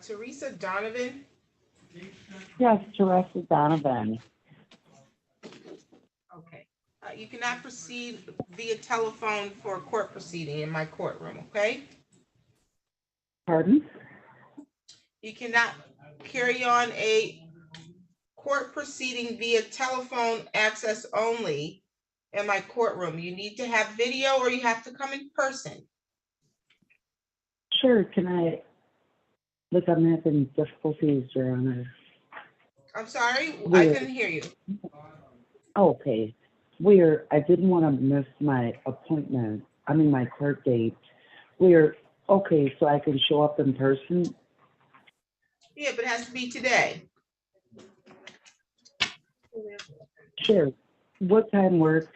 Teresa Donovan. Yes, Teresa Donovan. Okay. You cannot proceed via telephone for a court proceeding in my courtroom, okay? Pardon? You cannot carry on a court proceeding via telephone access only in my courtroom. You need to have video or you have to come in person. Sure, can I? Look, I'm having difficulties, Your Honor. I'm sorry, I We're, couldn't hear you. okay. I didn't want to miss my appointment. I mean, my court date. Okay, so I can show up in person? Yeah, but it has to be today. Sure. What time works?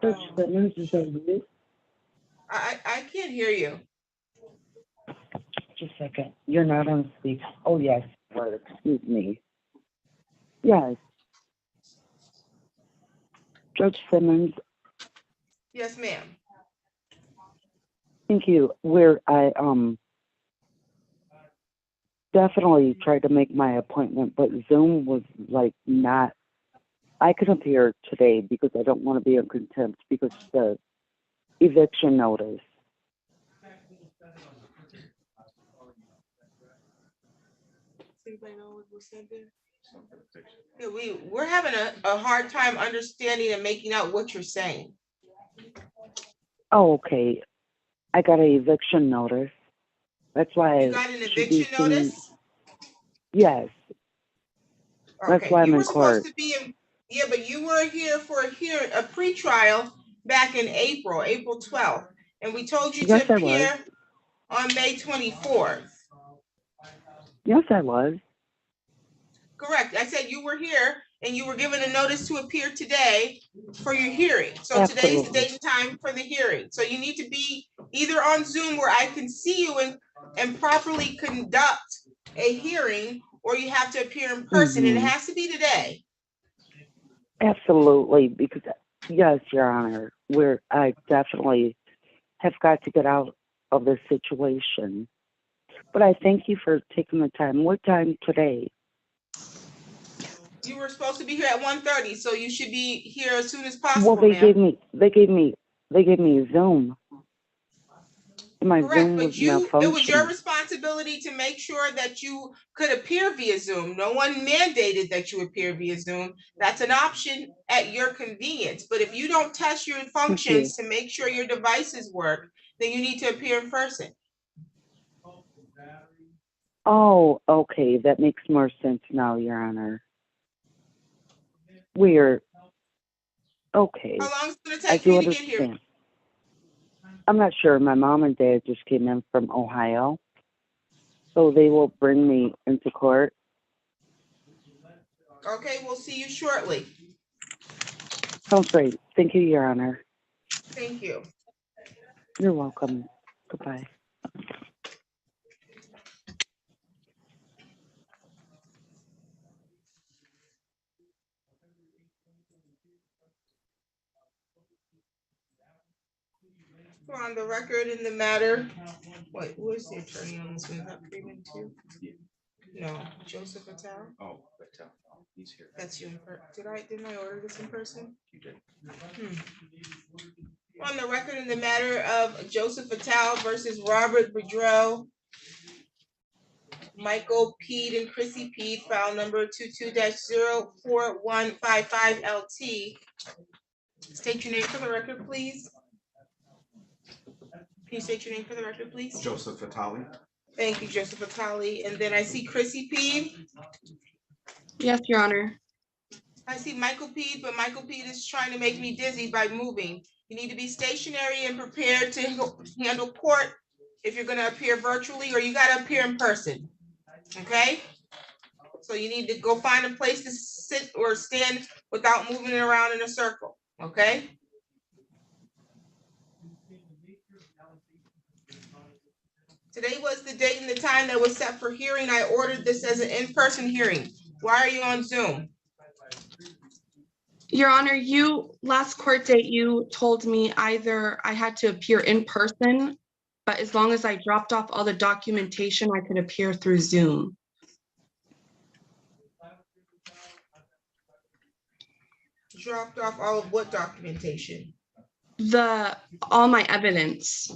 Judge Simmons, is that you? I can't hear you. Just a second. You're not on speak. Oh, yes. Excuse me. Yes. Judge Simmons. Yes, ma'am. Thank you. I definitely tried to make my appointment, but Zoom was like not. I can appear today because I don't want to be in contempt because the eviction notice. Yeah, we're having a hard time understanding and making out what you're saying. Oh, okay. I got an eviction notice. That's why You got an eviction notice? Yes. That's why I'm in court. Supposed to be in, yeah, but you were here for a pre-trial back in April 12th, and we told you to appear on May 24th. Yes, I was. Correct. I said you were here and you were given a notice to appear today for your hearing. So Absolutely. Today's the date and time for the hearing. So you need to be either on Zoom where I can see you and properly conduct a hearing, or you have to appear in person, and it has to be today. Absolutely, because yes, Your Honor, I definitely have got to get out of this situation. But I thank you for taking the time. What time today? You were supposed to be here at 1:30, so you should be here as soon as possible. Well, they gave me Zoom. My Correct, Zoom was malfunctioning. It was your responsibility to make sure that you could appear via Zoom. No one mandated that you appear via Zoom. That's an option at your convenience. But if you don't test your functions to make sure your devices work, then you need to appear in person. Oh, okay. That makes more sense now, Your Honor. Weird. Okay. How long is it going to take for you to get here? I'm not sure. My mom and dad just came in from Ohio, so they will bring me into court. Okay, we'll see you shortly. Sounds great. Thank you, Your Honor. Thank you. You're welcome. Goodbye. On the record in the matter. Wait, who is the attorney on this one? Is that Freeman too? No, Joseph Patel. Oh, Patel. He's here. That's you. Didn't I order this in person? You did. On the record in the matter of Joseph Patel versus Robert Boudreau, Michael Peed and Chrissy Peed, file number 22-04155 LT. State your name for the record, please. Can you state your name for the record, please? Joseph Fatali. Thank you, Joseph Fatali. And then I see Chrissy Peed. Yes, Your Honor. I see Michael Peed, but Michael Peed is trying to make me dizzy by moving. You need to be stationary and prepared to handle court if you're going to appear virtually, or you got to appear in person. Okay? So you need to go find a place to sit or stand without moving around in a circle. Okay? Today was the date and the time that was set for hearing. I ordered this as an in-person hearing. Why are you on Zoom? Your Honor, last court date, you told me either I had to appear in person, but as long as I dropped off all the documentation, I could appear through Zoom. Dropped off all of what documentation? All my evidence.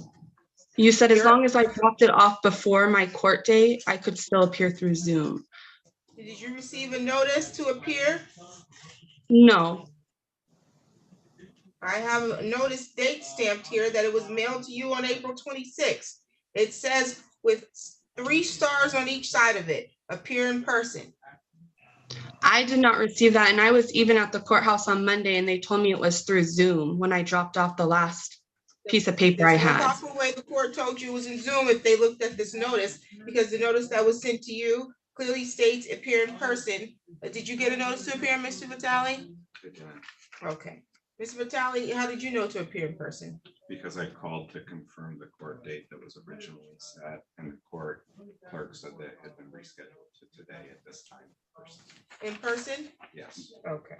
You said as long as I dropped it off before my court date, I could still appear through Zoom. Did you receive a notice to appear? No. I have a notice date stamped here that it was mailed to you on April 26th. It says with 3 stars on each side of it, appear in person. I did not receive that, and I was even at the courthouse on Monday, and they told me it was through Zoom when I dropped off the last piece of paper I There's no had. possible way the court told you it was in Zoom if they looked at this notice, because the notice that was sent to you clearly states appear in person. Did you get a notice to appear, Mr. Vitale? Okay. Mr. Vitale, how did you know to appear in person? Because I called to confirm the court date that was originally set, and the court clerk said that it had been rescheduled to today at this time. In person? Yes. Okay.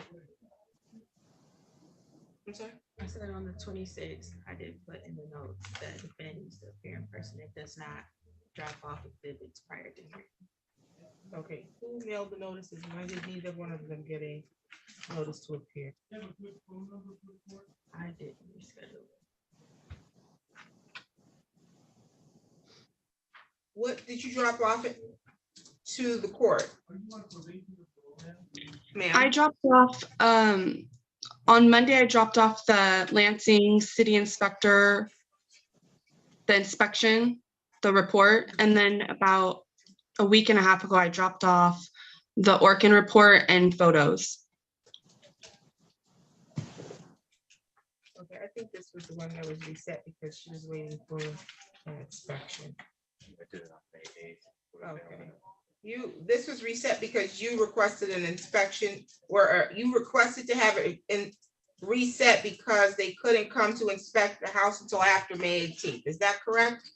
I'm sorry? I said on the 26th, I did put in the notes that the defendant needs to appear in person. It does not drop off exhibits prior to hearing. Okay, who mailed the notices? Why did neither one of them get a notice to appear? I didn't reschedule it. What did you drop off it to the court? I Ma'am, dropped off, on Monday, I dropped off the Lansing City Inspector, the inspection, the report, and then about a week and a half ago, I dropped off the Orkin report and photos. okay, I think this was the one that was reset because she was waiting for an inspection. I did it on May 8th. Okay. This was reset because you requested an inspection, or you requested to have it in reset because they couldn't come to inspect the house until after May 18th. Is that correct?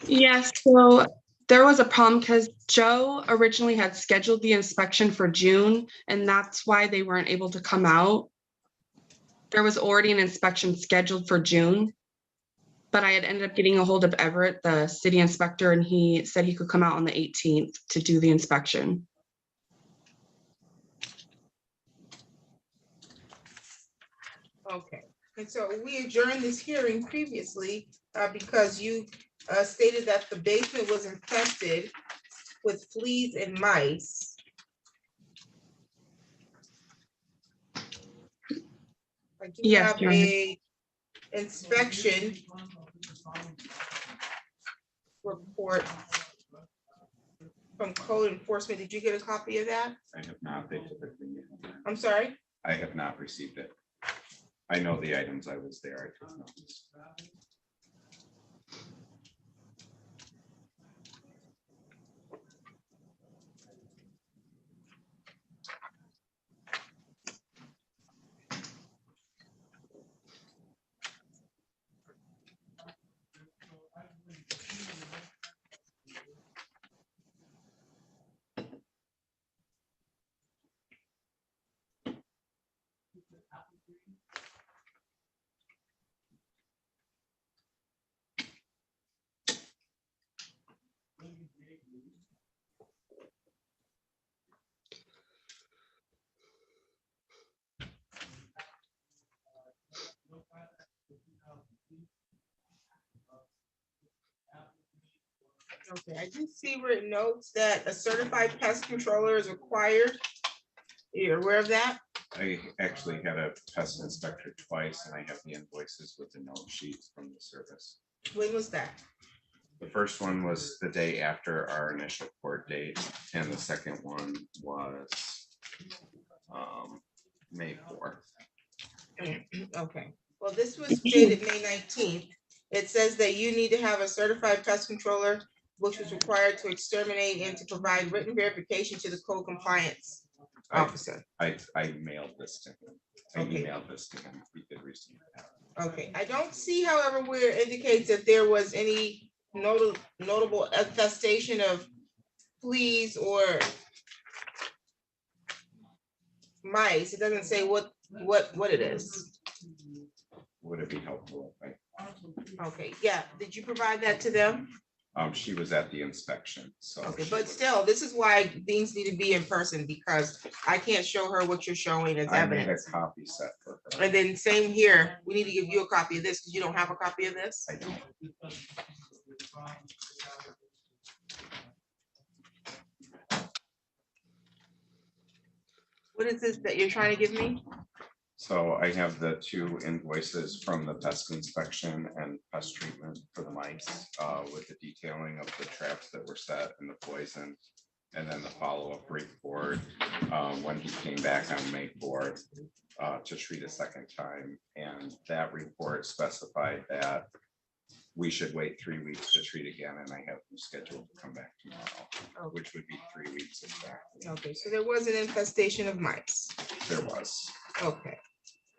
Yes, so there was a problem because Joe originally had scheduled the inspection for June, and that's why they weren't able to come out. There was already an inspection scheduled for June, but I had ended up getting a hold of Everett, the city inspector, and he said he could come out on the 18th to do the inspection. Okay, and so we adjourned this hearing previously because you stated that the basement was infested with fleas and mice. I do Yes, have Your Honor. a inspection report from code enforcement. Did you get a copy of that? I have not. They typically mail that. I'm sorry? I have not received it. I know the items. I was there. I took notes. Okay, I do see where it notes that a certified pest controller is required. You're aware of that? I actually had a pest inspector twice, and I have the invoices with the note sheets from the service. When was that? The first one was the day after our initial court date, and the second one was May 4th. Okay, well, this was dated May 19th. It says that you need to have a certified pest controller, which was required to exterminate and to provide written verification to the code compliance officer. I mailed this to him. I Okay. emailed this to him. We did receive that. Okay, I don't see, however, where it indicates that there was any notable infestation of fleas or mice. It doesn't say what what it is. Would it be helpful? Okay, yeah, did you provide that to them? She was at the inspection, so. Okay, she but was- still, this is why things need to be in person, because I can't show her what you're showing as I made a evidence. copy set for her. And then same here, we need to give you a copy of this, because you don't have a copy of this. I don't. What is this that you're trying to give me? So I have the 2 invoices from the pest inspection and pest treatment for the mice, with the detailing of the traps that were set and the poison. And then the follow-up report, when he came back on May 4th, to treat a second time. And that report specified that we should wait 3 weeks to treat again, and I have them scheduled to come back tomorrow, which would be 3 weeks exactly. Okay, so there was an infestation of mice. There was. Okay.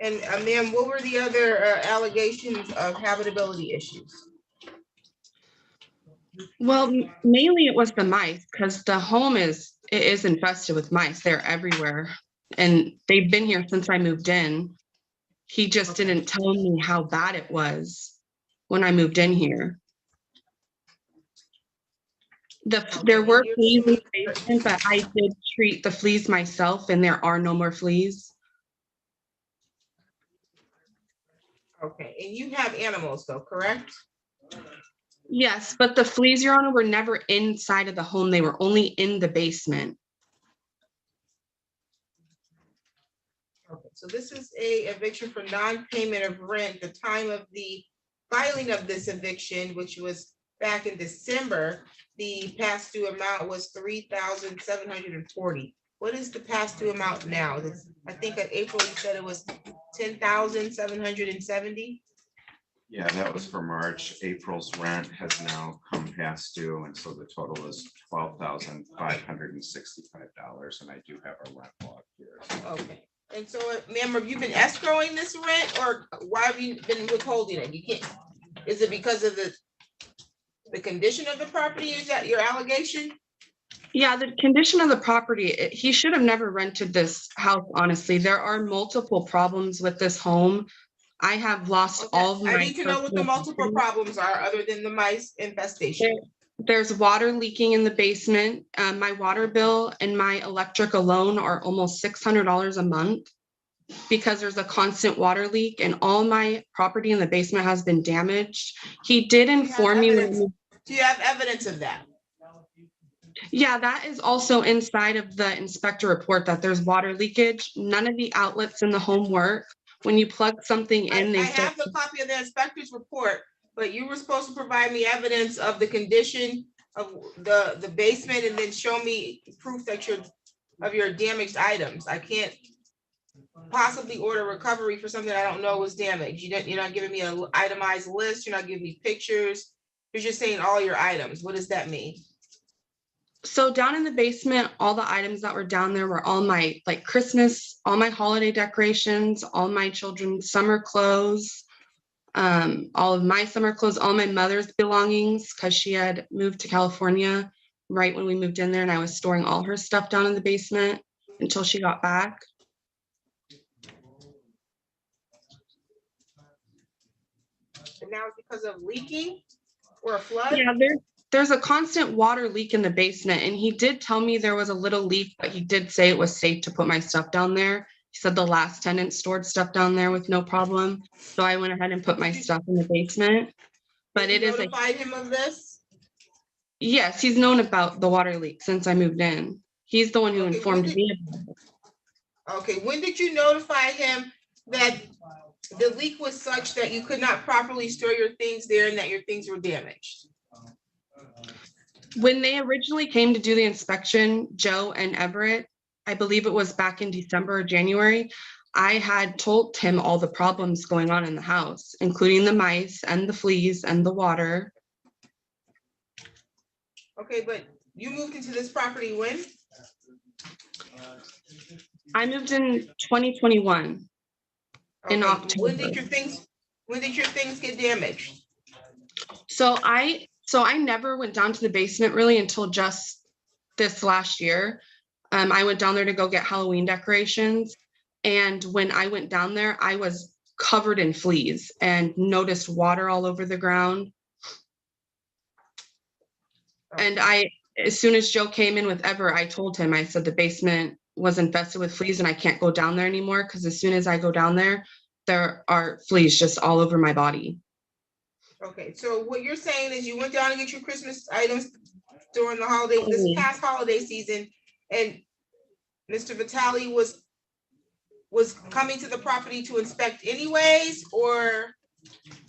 And ma'am, what were the other allegations of habitability issues? Well, mainly it was the mice, because the home is infested with mice. They're everywhere. And they've been here since I moved in. He just didn't tell me how bad it was when I moved in here. There were fleas in the basement, but I did treat the fleas myself, and there are no more fleas. Okay, and you have animals though, correct? Yes, but the fleas, Your Honor, were never inside of the home. They were only in the basement. Okay, so this is a eviction for non-payment of rent. The time of the filing of this eviction, which was back in December, the past due amount was $3,740. What is the past due amount now? I think at April you said it was $10,770. Yeah, that was for March. April's rent has now come past due, and so the total is $12,565, and I do have a rent log here. Okay, and so, ma'am, have you been escrowing this rent, or why have you been withholding it? You can't, is it because of the condition of the property? Is that your allegation? Yeah, the condition of the property, he should have never rented this house, honestly. There are multiple problems with this home. I have lost Okay, all of my. I need to know what the personal multiple property. problems are, other than the mice infestation. There's water leaking in the basement. My water bill and my electric alone are almost $600 a month because there's a constant water leak, and all my property in the basement has been damaged. He did inform me. Do you have evidence of that? Yeah, that is also inside of the inspector report, that there's water leakage. None of the outlets in the home work. When you plug something in, I have the copy of the inspector's report, but you were supposed to provide me evidence of the condition of the basement, and then show me proof that of your damaged items. I can't possibly order recovery for something I don't know was damaged. You're not giving me an itemized list. You're not giving me pictures. You're just saying all your items. What does that mean? So down in the basement, all the items that were down there were all my Christmas, all my holiday decorations, all my children's summer clothes, all of my summer clothes, all my mother's belongings, because she had moved to California right when we moved in there, and I was storing all her stuff down in the basement until she got back. And now it's because of leaking or a flood? Yeah, there's a constant water leak in the basement, and he did tell me there was a little leak, but he did say it was safe to put my stuff down there. He said the last tenant stored stuff down there with no problem. So I went ahead and put my stuff in the basement. But it is notified him of this? Yes, he's known about the water leak since I moved in. He's the one who informed me about it. Okay, when did you notify him that the leak was such that you could not properly store your things there and that your things were damaged? When they originally came to do the inspection, Joe and Everett, I believe it was back in December or January, I had told him all the problems going on in the house, including the mice and the fleas and the water. Okay, but you moved into this property when? I moved in 2021 in Okay, October. when did your things get damaged? So I never went down to the basement really until just this last year. I went down there to go get Halloween decorations, And when I went down there, I was covered in fleas and noticed water all over the ground. And as soon as Joe came in with Ever, I told him, I said the basement was infested with fleas and I can't go down there anymore because as soon as I go down there are fleas just all over my body. Okay, so what you're saying is you went down to get your Christmas items during the holiday, this past holiday season, and Mr. Vitale was coming to the property to inspect anyways, or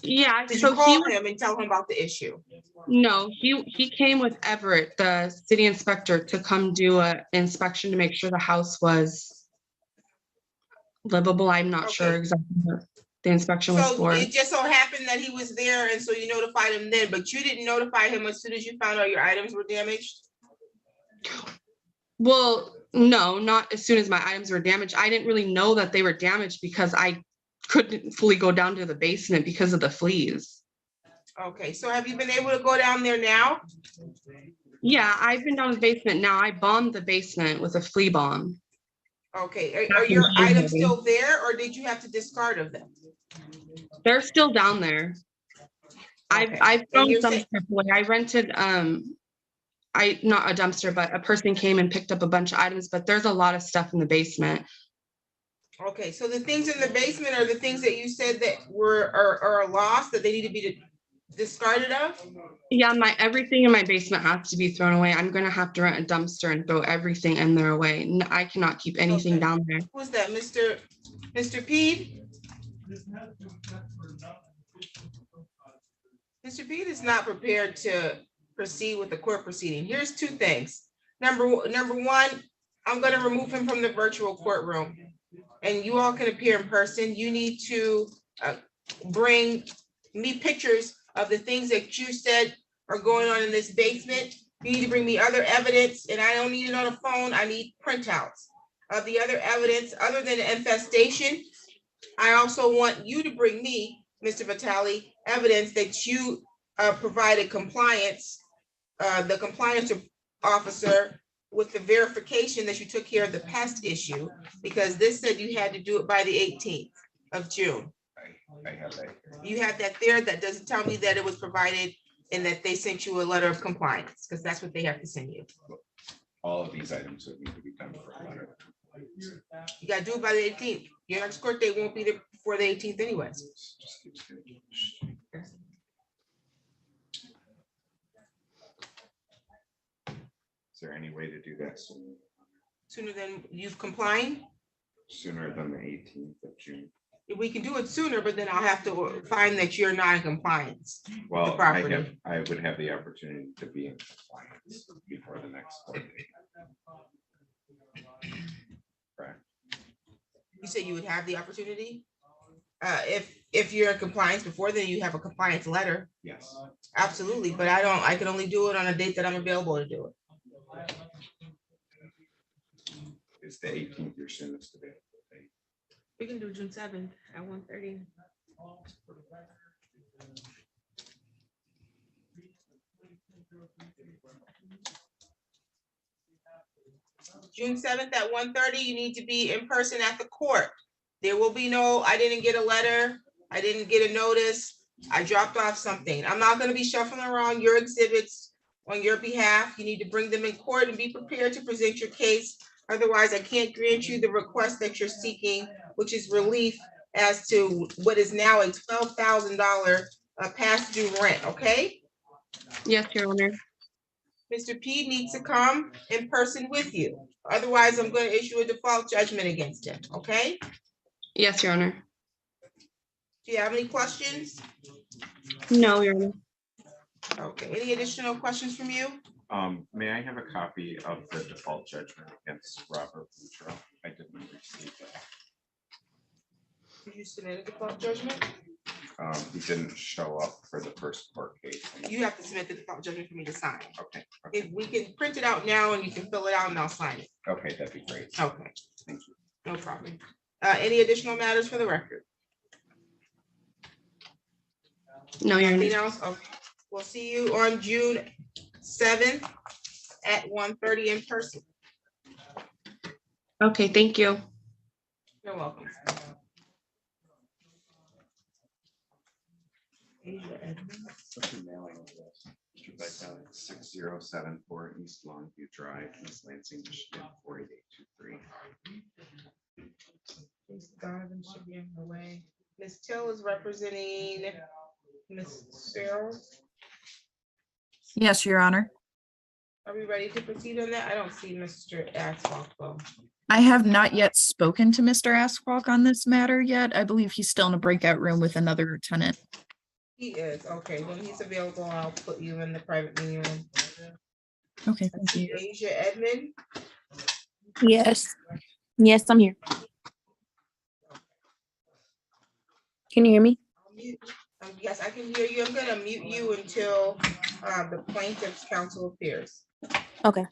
Yeah, did so you call him and tell him about the issue? No, he came with Everett, the city inspector, to come do an inspection to make sure the house was livable. I'm not sure Okay. exactly what the inspection was So for. it just so happened that he was there, and so you notified him then, but you didn't notify him as soon as you found out your items were damaged? Well, no, not as soon as my items were damaged. I didn't really know that they were damaged because I couldn't fully go down to the basement because of the fleas. Okay, so have you been able to go down there now? Yeah, I've been down the basement now. I bombed the basement with a flea bomb. Okay, are your items still there, or did you have to discard of them? They're still down there. Okay. I've And thrown you're some saying- stuff away. I rented not a dumpster, but a person came and picked up a bunch of items, but there's a lot of stuff in the basement. Okay, so the things in the basement are the things that you said that are lost, that they need to be discarded of? Yeah, everything in my basement has to be thrown away. I'm gonna have to rent a dumpster and throw everything in there away. I cannot keep anything Okay. down there. Who's that, Mr. Pede? Mr. Pede is not prepared to proceed with the court proceeding. Here's two things. Number one, I'm gonna remove him from the virtual courtroom. And you all can appear in person. You need to bring me pictures of the things that you said are going on in this basement. You need to bring me other evidence, and I don't need it on a phone. I need printouts of the other evidence other than the infestation. I also want you to bring me, Mr. Vitale, evidence that you provided compliance, the compliance officer, with the verification that you took care of the pest issue, because this said you had to do it by the 18th of June. I have that. You have that there. That doesn't tell me that it was provided and that they sent you a letter of compliance, because that's what they have to send you. All of these items would need to be done for a letter. You gotta do it by the 18th. Your next court date won't be there before the 18th anyways. Is there any way to do that Sooner than you've complied? sooner than the 18th of June? We can do it sooner, but then I'll have to find that you're not in compliance. Well, property. I would have the opportunity to be in compliance before the next court date. Correct. You said you would have the opportunity? If you're in compliance before, then you have a compliance letter. Yes. Absolutely, but I can only do it on a date that I'm available to do it. Is the 18th your soonest available date? We can do June 7th at 1:30. June 7th at 1:30, you need to be in person at the court. There will be no, I didn't get a letter, I didn't get a notice, I dropped off something. I'm not gonna be shuffling around your exhibits on your behalf. You need to bring them in court and be prepared to present your case. Otherwise, I can't grant you the request that you're seeking, which is relief as to what is now a $12,000 past due rent, okay? Yes, Your Honor. Mr. P needs to come in person with you. Otherwise, I'm going to issue a default judgment against him, okay? Yes, Your Honor. Do you have any questions? No, Your Honor. Okay, any additional questions from you? May I have a copy of the default judgment against Robert Boudreaux? I didn't receive that. Did you submit a default judgment? He didn't show up for the first court case. You have to submit the default judgment for me to sign. Okay, If we can print it out now and you can fill it out and I'll sign it. okay, that'd be great. Okay, Thank you. no problem. Any additional matters for the record? No, Your Nothing Honor. else? Okay. We'll see you on June 7th at 1:30 in person. Okay, thank you. You're welcome. Such a mailing address. Mr. Beckman, 6074 East Longview Drive, East Lansing, Michigan, 48823. Ms. Donovan should be on her way. Ms. Till is representing Ms. Farrell. Yes, Your Honor. Are we ready to proceed on that? I don't see Mr. Asphalt though. I have not yet spoken to Mr. Asquith on this matter yet. I believe he's still in a breakout room with another tenant. He is, okay, when he's available, I'll put you in the private meeting room. Okay, I thank see you. Asia Edmond. Yes. Yes, I'm here. Can you hear me? I'll mute- Yes, I can hear you. I'm gonna mute you until the plaintiff's counsel appears. Okay.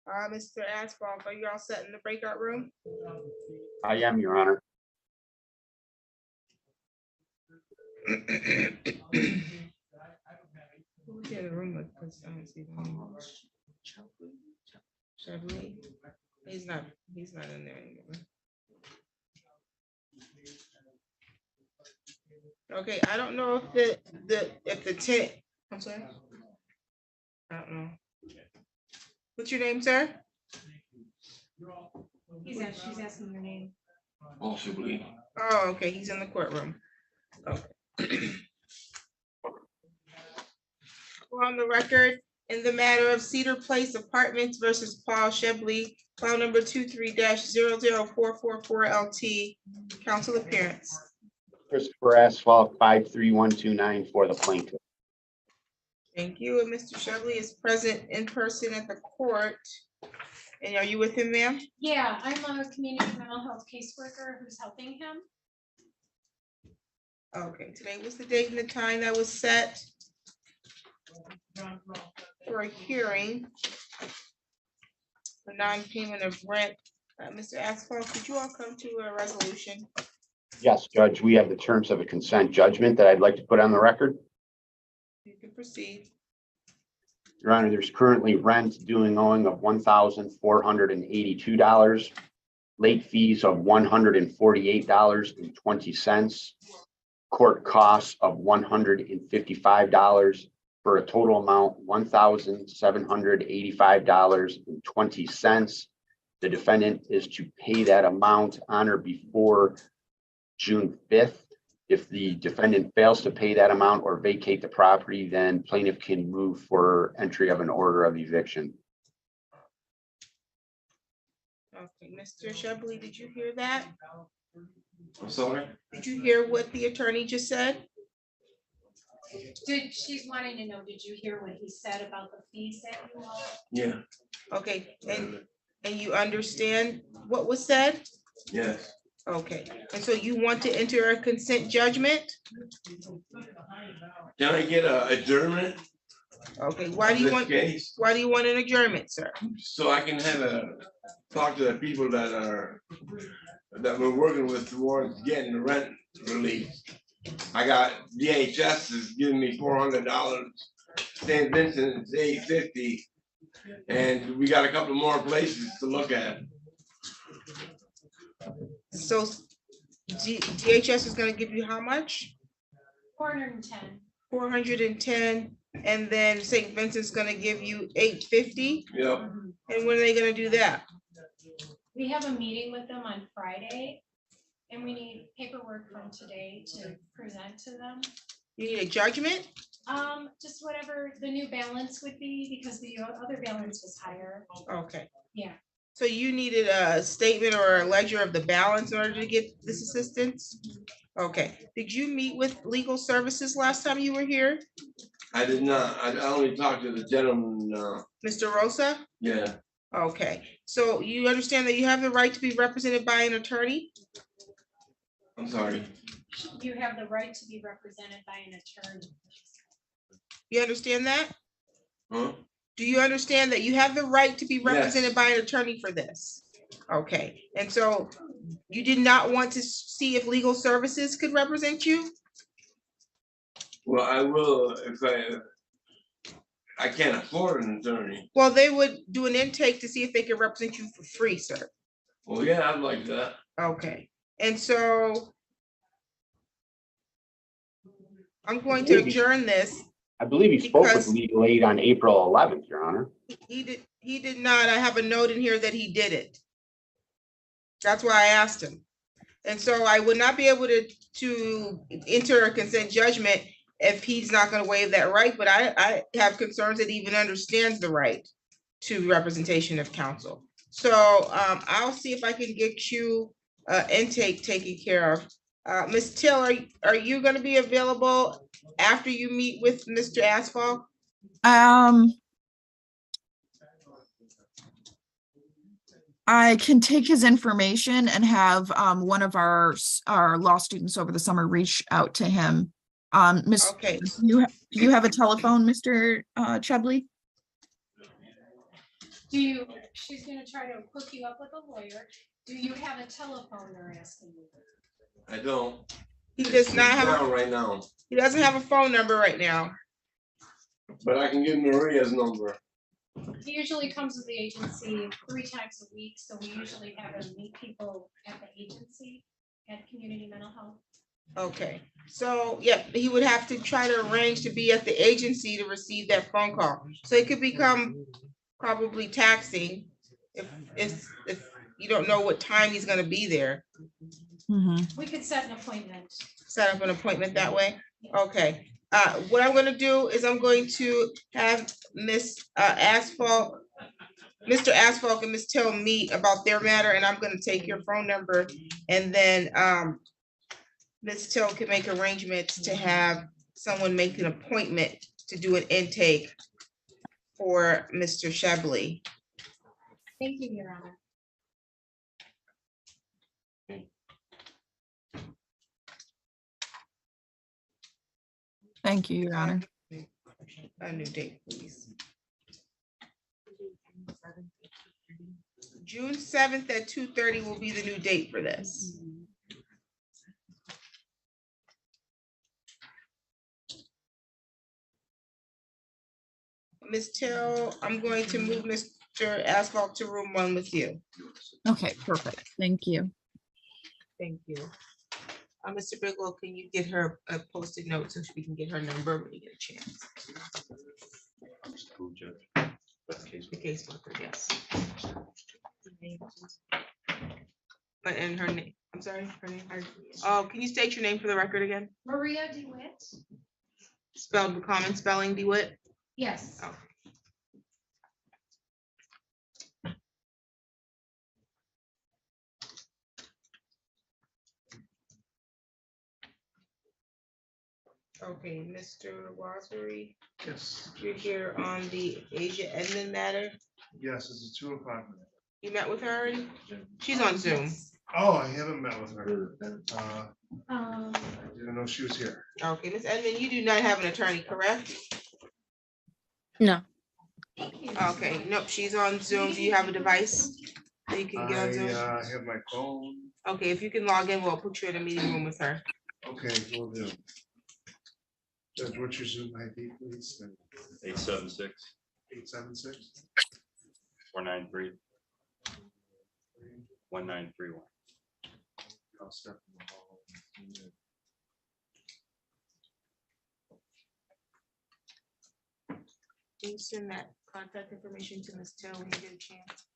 Mr. Asphalt, are you all set in the breakout room? I am, Your Honor. Who's in the room with? 'Cause I don't see them. Chevy? He's not in there anymore. Okay, I don't know if the tenant, I'm sorry. I don't know. What's your name, sir? She's asking your name. Possibly. Oh, okay, he's in the courtroom. Okay. We're on the record in the matter of Cedar Place Apartments versus Paul Shebley, file number 23-00444 LT. Council appearance. Christopher Asphalt, 53129 for the plaintiff. Thank you. And Mr. Shebley is present in person at the court. And are you with him, ma'am? Yeah, I'm a community mental health caseworker who's helping him. Okay, today was the date and the time that was set for a hearing for non-payment of rent. Mr. Asphalt, could you all come to a resolution? Yes, Judge, we have the terms of a consent judgment that I'd like to put on the record. You can proceed. Your Honor, there's currently rent owing of $1,482, late fees of $148.20, court costs of $155 for a total amount $1,785.20. The defendant is to pay that amount on or before June 5th. If the defendant fails to pay that amount or vacate the property, then plaintiff can move for entry of an order of eviction. Okay, Mr. Shebley, did you hear that? I'm sorry? Did you hear what the attorney just said? She's wanting to know, did you hear what he said about the fees that you all? Yeah, Okay, and you understand what was said? yes. Okay, and so you want to enter a consent judgment? Can I get a adjournment? Okay, why do you This want, case, why do you want an adjournment, sir? so I can talk to the people that we're working with towards getting the rent relief. I got DHS is giving me $400, St. Vincent's $850, and we got a couple more places to look at. So DHS is gonna give you how much? 410. 410, and then St. Vincent's gonna give you 850, Yep. and when are they gonna do that? We have a meeting with them on Friday, and we need paperwork from today to present to them. You need a judgment? Just whatever the new balance would be, because the other balance was higher. Okay. Yeah. So you needed a statement or a ledger of the balance in order to get this assistance? Okay, did you meet with legal services last time you were here? I did not. I only talked to the gentleman, Mr. Rosa? yeah. Okay, so you understand that you have the right to be represented by an attorney? I'm sorry. You have the right to be represented by an attorney. You understand that? Huh? Do you understand that you have the right to be Yes. represented by an attorney for this? Okay, and so you did not want to see if legal services could represent you? Well, I will if I can't afford an attorney. Well, they would do an intake to see if they could represent you for free, sir. Well, yeah, I'd like that. Okay, and so I'm going to adjourn this. I believe he spoke with Because- legal aid on April 11th, Your Honor. He did not. I have a note in here that he did it. That's why I asked him. And so I would not be able to enter a consent judgment if he's not gonna waive that right, but I have concerns that he even understands the right to representation of counsel. So I'll see if I can get you intake taken care of. Ms. Till, are you gonna be available after you meet with Mr. Asphalt? I can take his information and have one of our law students over the summer reach out to him. Miss, Okay. do you have a telephone, Mr. Chubley? She's gonna try to hook you up with a lawyer. Do you have a telephone they're asking you? I don't. He does not have, Down right now, he doesn't have a phone number right now. but I can give Maria's number. He usually comes to the agency 3 times a week, so we usually have him meet people at the agency at community mental health. Okay, so, yeah, he would have to try to arrange to be at the agency to receive that phone call. So it could become probably taxing if you don't know what time he's gonna be there. We could set an appointment. Set up an appointment that way? Okay, what I'm gonna do is I'm going to have Mr. Asphalt and Ms. Till meet about their matter, and I'm gonna take your phone number, and then, Ms. Till can make arrangements to have someone make an appointment to do an intake for Mr. Shebley. Thank you, Your Honor. Thank you, Your Honor. A new date, please. June 7th at 2:30 will be the new date for this. Ms. Till, I'm going to move Mr. Asphalt to room 1 with you. Okay, perfect. Thank you. Thank you. Mr. Bigelow, can you get her a Post-it note so we can get her number when you get a chance? The caseworker, yes. And her name, I'm sorry, her name. Oh, can you state your name for the record again? Maria DeWitt? Spelled the common spelling, DeWitt? Yes. Okay. Okay, Mr. Wassery, Yes, you're here on the Asia Edmond matter. yes, it's a 2 o'clock. You met with her already? She's on Zoom. Oh, I haven't met with her. I Um, didn't know she was here. Okay, Ms. Edmond, you do not have an attorney, correct? No. Okay, nope, she's on Zoom. Do you have a device that you can get on Zoom? I have my phone. Okay, if you can log in, we'll put you in a meeting room with her. Okay, will do. Judge, what's your Zoom ID, please? 876 876. 493 1931. I'll step in the hall. Can you send that contact information to Ms. Till when you get a chance?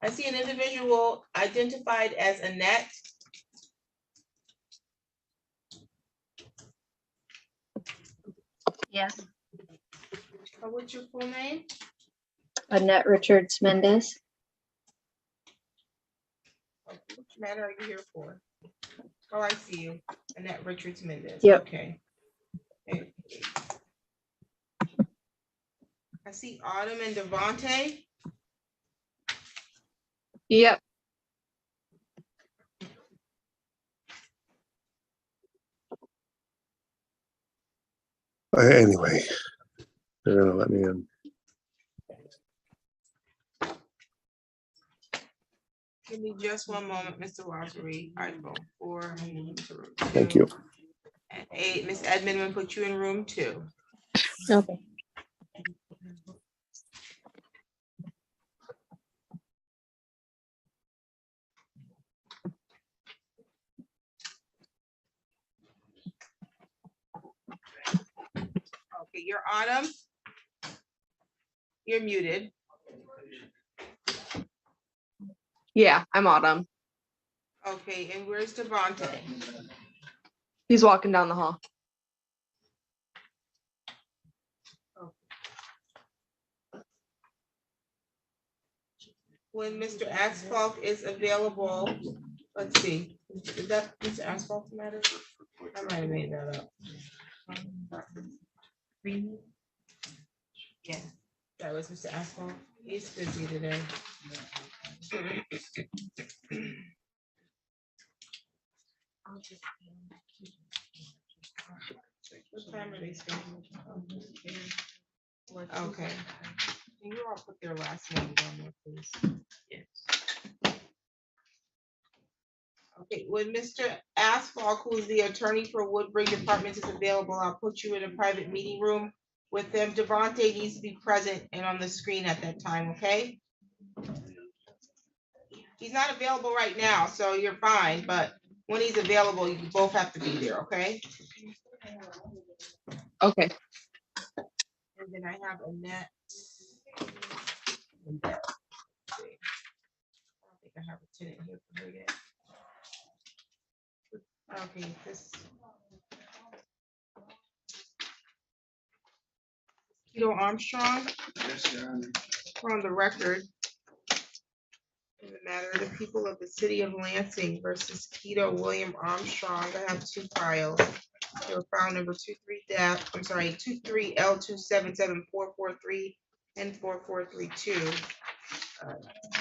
I see an individual identified as Annette. Yes, What's your full name? Annette Richards Mendez. Which matter are you here for? Oh, I see you. Annette Richards Mendez. Yep. Okay. I see Autumn and Devontae. Yep. Anyway, they're gonna let me in. Give me just one moment, Mr. Wassery. iPhone 4. Thank you. And 8, Miss Edmond will put you in room 2. Okay. you're Autumn. You're muted. Yeah, I'm Autumn. Okay, and where's Devontae? He's walking down the hall. When Mr. Asphalt is available, let's see, is that Mr. Asphalt matter? I might have made that up. Yeah, that was Mr. Asphalt. He's busy today. What time are they scheduled? Okay. Can you all put their last name down there, please? Yes. Okay, when Mr. Asphalt, who is the attorney for Woodbury Department, is available, I'll put you in a private meeting room with them. Devontae needs to be present and on the screen at that time, okay? He's not available right now, so you're fine, but when he's available, you both have to be there, okay? Okay. And then I have Annette. I don't think I have a tenant here for her yet. Okay, this. Armstrong, Yes, Your Honor. we're on the record. In the matter of the people of the city of Lansing versus Keto William Armstrong, I have two files. They were file number 23 L 277-443 and 4432.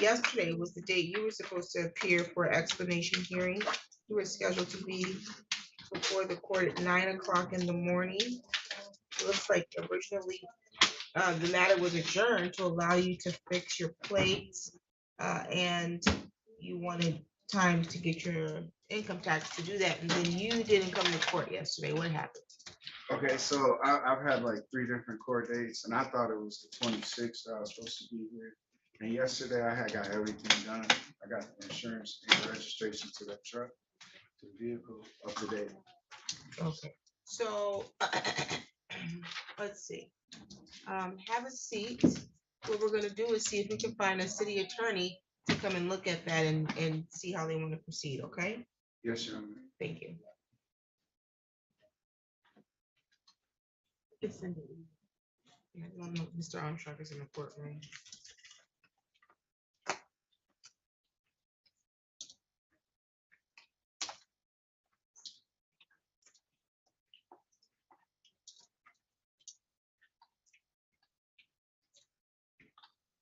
Yesterday was the date you were supposed to appear for explanation hearing. You were scheduled to be before the court at 9 o'clock in the morning. It looks like originally the matter was adjourned to allow you to fix your plates, and you wanted time to get your income tax to do that, and then you didn't come to court yesterday. What happened? Okay, so I've had like 3 different court dates, and I thought it was the 26th that I was supposed to be here. And yesterday I had got everything done. I got the insurance and the registration to the truck, to the vehicle up to date. Okay, so let's see. Have a seat. What we're gonna do is see if we can find a city attorney to come and look at that and see how they want to proceed, okay? Yes, Your Honor. Thank you. Yeah, I don't know, Mr. Armstrong is in the courtroom.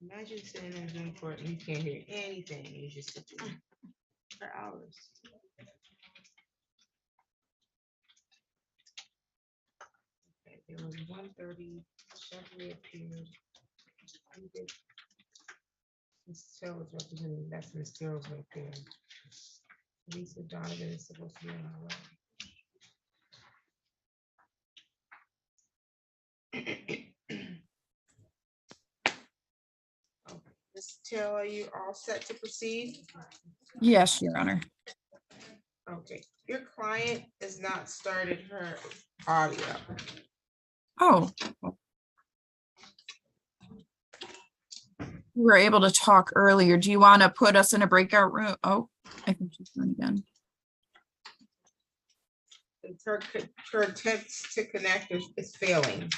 Imagine sitting in Zoom court and you can't hear anything, you just sit there for hours. Okay, there was 1:30, Chevrolet appeared. Ms. Taylor was representing, that's Ms. Taylor's right there. Lisa Donovan is supposed to be on her way. Ms. Taylor, are you all set to proceed? Yes, Your Honor. Okay, your client has not started her audio. Oh. We were able to talk earlier. Do you want to put us in a breakout room? Oh, I think she's done again. Her attempts to connect is failing.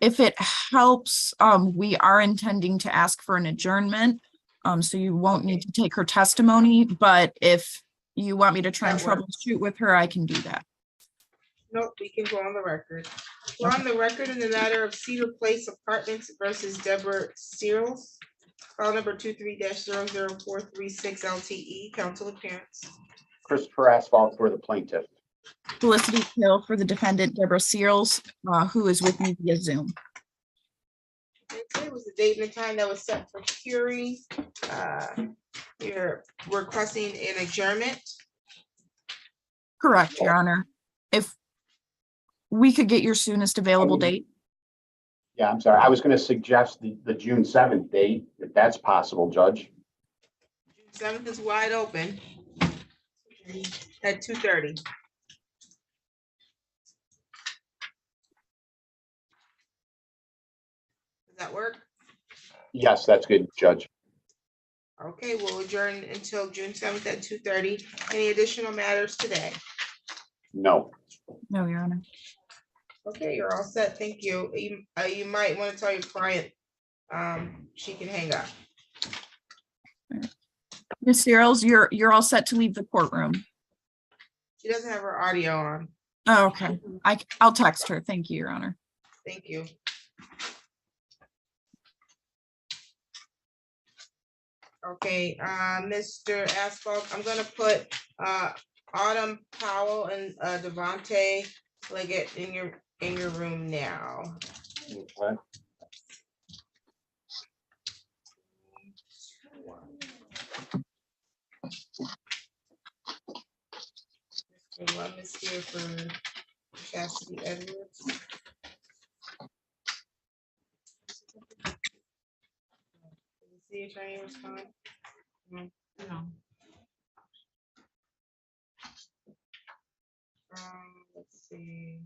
If it helps, we are intending to ask for an adjournment. So you won't need to take her testimony, but if you want me to try and troubleshoot with her, I can do that. Nope, we can go on the record. We're on the record in the matter of Cedar Place Apartments versus Deborah Searles. File number 23-00436 LTE, counsel appearance. Christopher Asphalt for the plaintiff. Felicity Hill for the defendant, Deborah Searles, who is with me via Zoom. It was the date and the time that was set for hearing. You're requesting an adjournment. Correct, Your Honor. If we could get your soonest available date. Yeah, I'm sorry. I was going to suggest the June 7th date, if that's possible, Judge. June 7th is wide open. At 2:30. Does that work? Yes, that's good, Judge. Okay, we'll adjourn until June 7th at 2:30. Any additional matters today? No. No, Your Honor. Okay, you're all set. Thank you. You might want to tell your client, she can hang up. Ms. Searles, you're all set to leave the courtroom. She doesn't have her audio on. Oh, okay. I'll text her. Thank you, Your Honor. Thank you. Okay, Mr. Asphalt, I'm gonna put Autumn Powell and Devontae Leggett in your room now. Okay. And one is here for Chastity Edwards. The attorney respond? No. Let's see.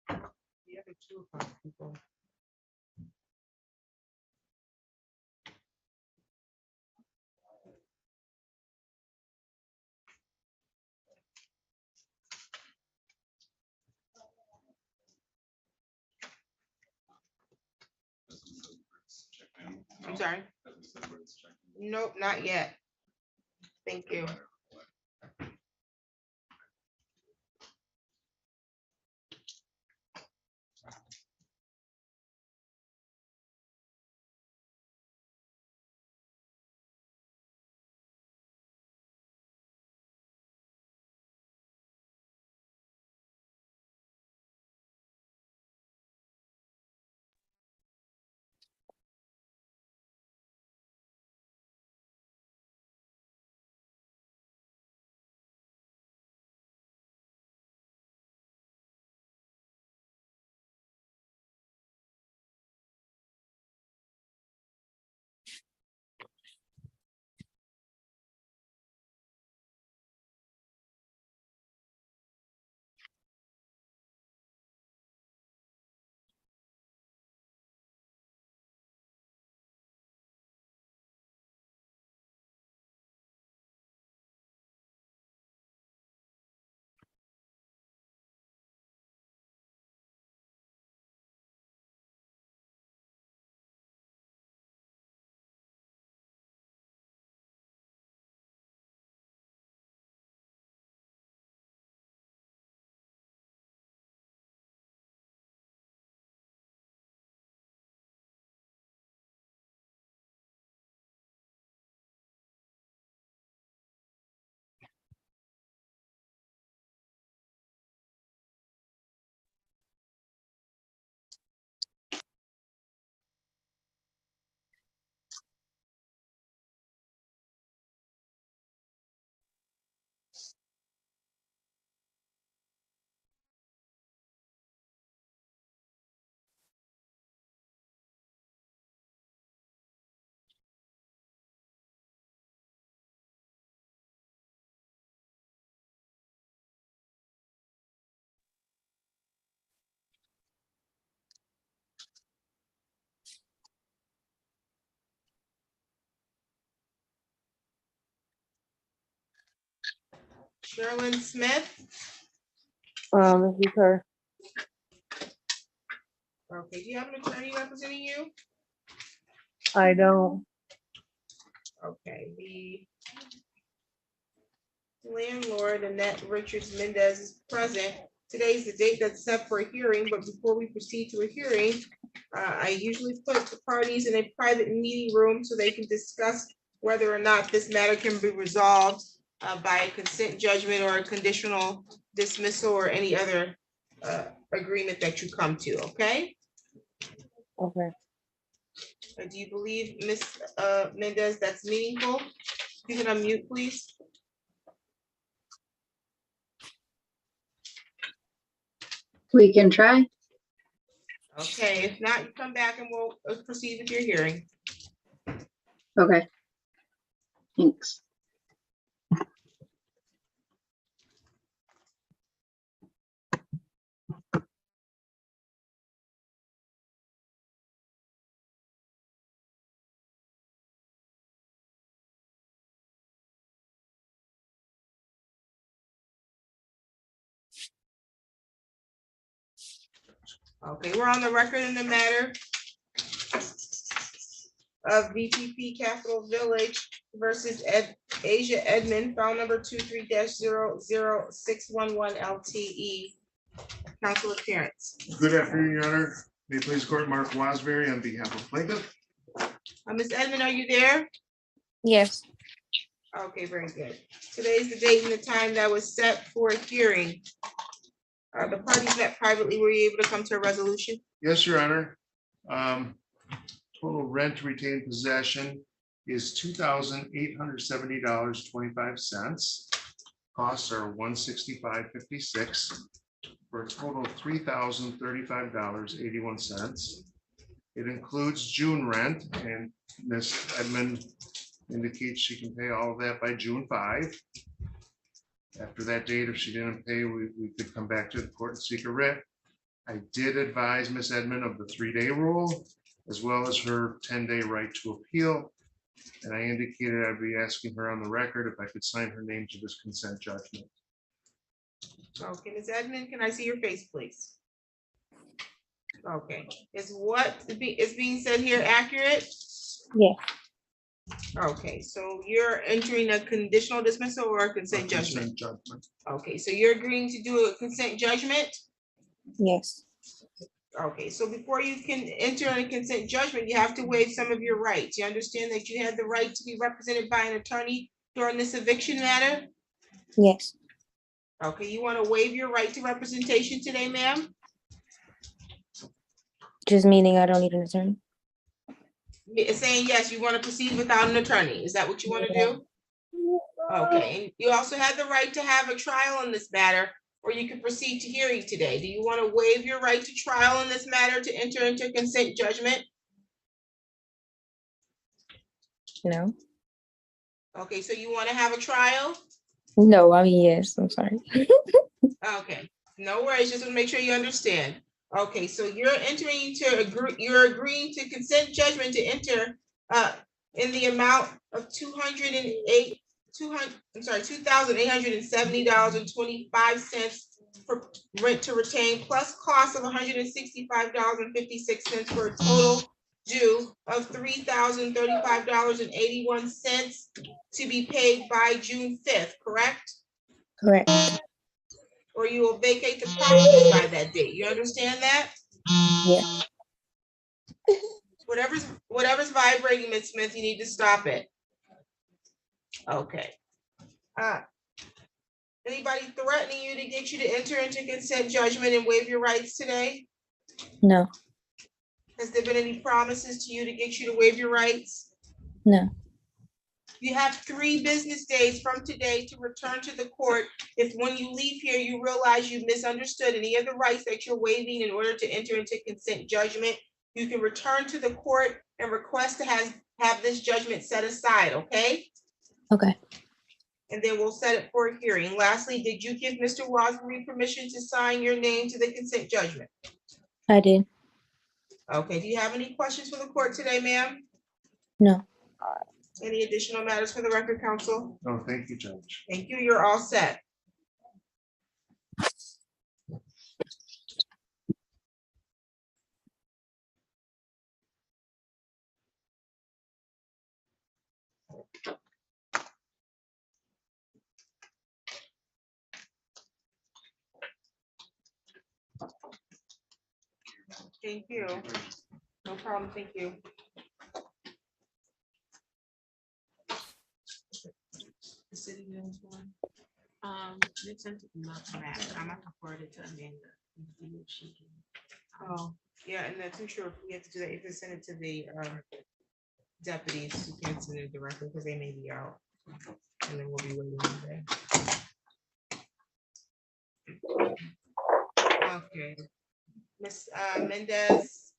The other 2 o'clock people. I'm sorry. Nope, not yet. Thank you. Sherilyn Smith. This is her. Okay, do you have an attorney representing you? I don't. Okay, the landlord, Annette Richards Mendez, is present. Today's the date that's set for a hearing, but before we proceed to a hearing, I usually put the parties in a private meeting room so they can discuss whether or not this matter can be resolved by a consent judgment or a conditional dismissal or any other agreement that you come to, okay? Okay. Do you believe, Ms. Mendez, that's meaningful? You can unmute, please. We can try. Okay, if not, you come back and we'll proceed with your hearing. Okay. Thanks. Okay, we're on the record in the matter of VPP Capital Village versus Asia Edmond, file number 23-00611 LTE. Council appearance. Good afternoon, Your Honor. May it please the court, Mark Wasbury on behalf of plaintiff. Ms. Edmond, are you there? Yes. Okay, very good. Today's the date and the time that was set for a hearing. The parties met privately. Were you able to come to a resolution? Yes, Your Honor. Total rent retained possession is $2,870.25. Costs are $165.56 for a total of $3,035.81. It includes June rent, and Ms. Edmond indicates she can pay all of that by June 5. After that date, if she didn't pay, we could come back to the court and seek a writ. I did advise Ms. Edmond of the 3-day rule, as well as her 10-day right to appeal. And I indicated I'd be asking her on the record if I could sign her name to this consent judgment. Okay, Ms. Edmond, can I see your face, please? Okay, is what is being said here accurate? Yeah. Okay, so you're entering a conditional dismissal or a consent judgment? Consent judgment. Okay, so you're agreeing to do a consent judgment? Yes. Okay, so before you can enter a consent judgment, you have to waive some of your rights. You understand that you had the right to be represented by an attorney during this eviction matter? Yes. Okay, you want to waive your right to representation today, ma'am? Just meaning I don't need an attorney. It's saying yes, you want to proceed without an attorney. Is that what you want to do? Okay, and you also have the right to have a trial in this matter, or you can proceed to hearing today. Do you want to waive your right to trial in this matter to enter into consent judgment? No. Okay, so you want to have a trial? No, I mean, yes, I'm sorry. Okay, no worries, just want to make sure you understand. Okay, so you're entering to agree, you're agreeing to consent judgment to enter in the amount of $2,870.25 for rent to retain, plus cost of $165.56 for a total due of $3,035.81 to be paid by June 5th, correct? Correct. Or you will vacate the premises by that date. You understand that? Yeah. Whatever's vibrating, Ms. Smith, you need to stop it. Okay. Anybody threatening you to get you to enter into consent judgment and waive your rights today? No. Has there been any promises to you to get you to waive your rights? No. You have 3 business days from today to return to the court. If when you leave here, you realize you misunderstood any of the rights that you're waiving in order to enter into consent judgment, you can return to the court and request to have this judgment set aside, okay? Okay. And then we'll set it for a hearing. Lastly, did you give Mr. Wasbury permission to sign your name to the consent judgment? I did. Okay, do you have any questions for the court today, ma'am? No. Any additional matters for the record, counsel? No, thank you, Judge. Thank you, you're all set. Thank you. No problem, thank you. The city knows one. They sent it back. I'm gonna forward it to Amanda. and see if she can- Oh, yeah, and that's true. If we have to do that, if we send it to the deputies, you can't send it directly because they may be out. And then we'll be waiting all day. Okay. Ms. Mendez.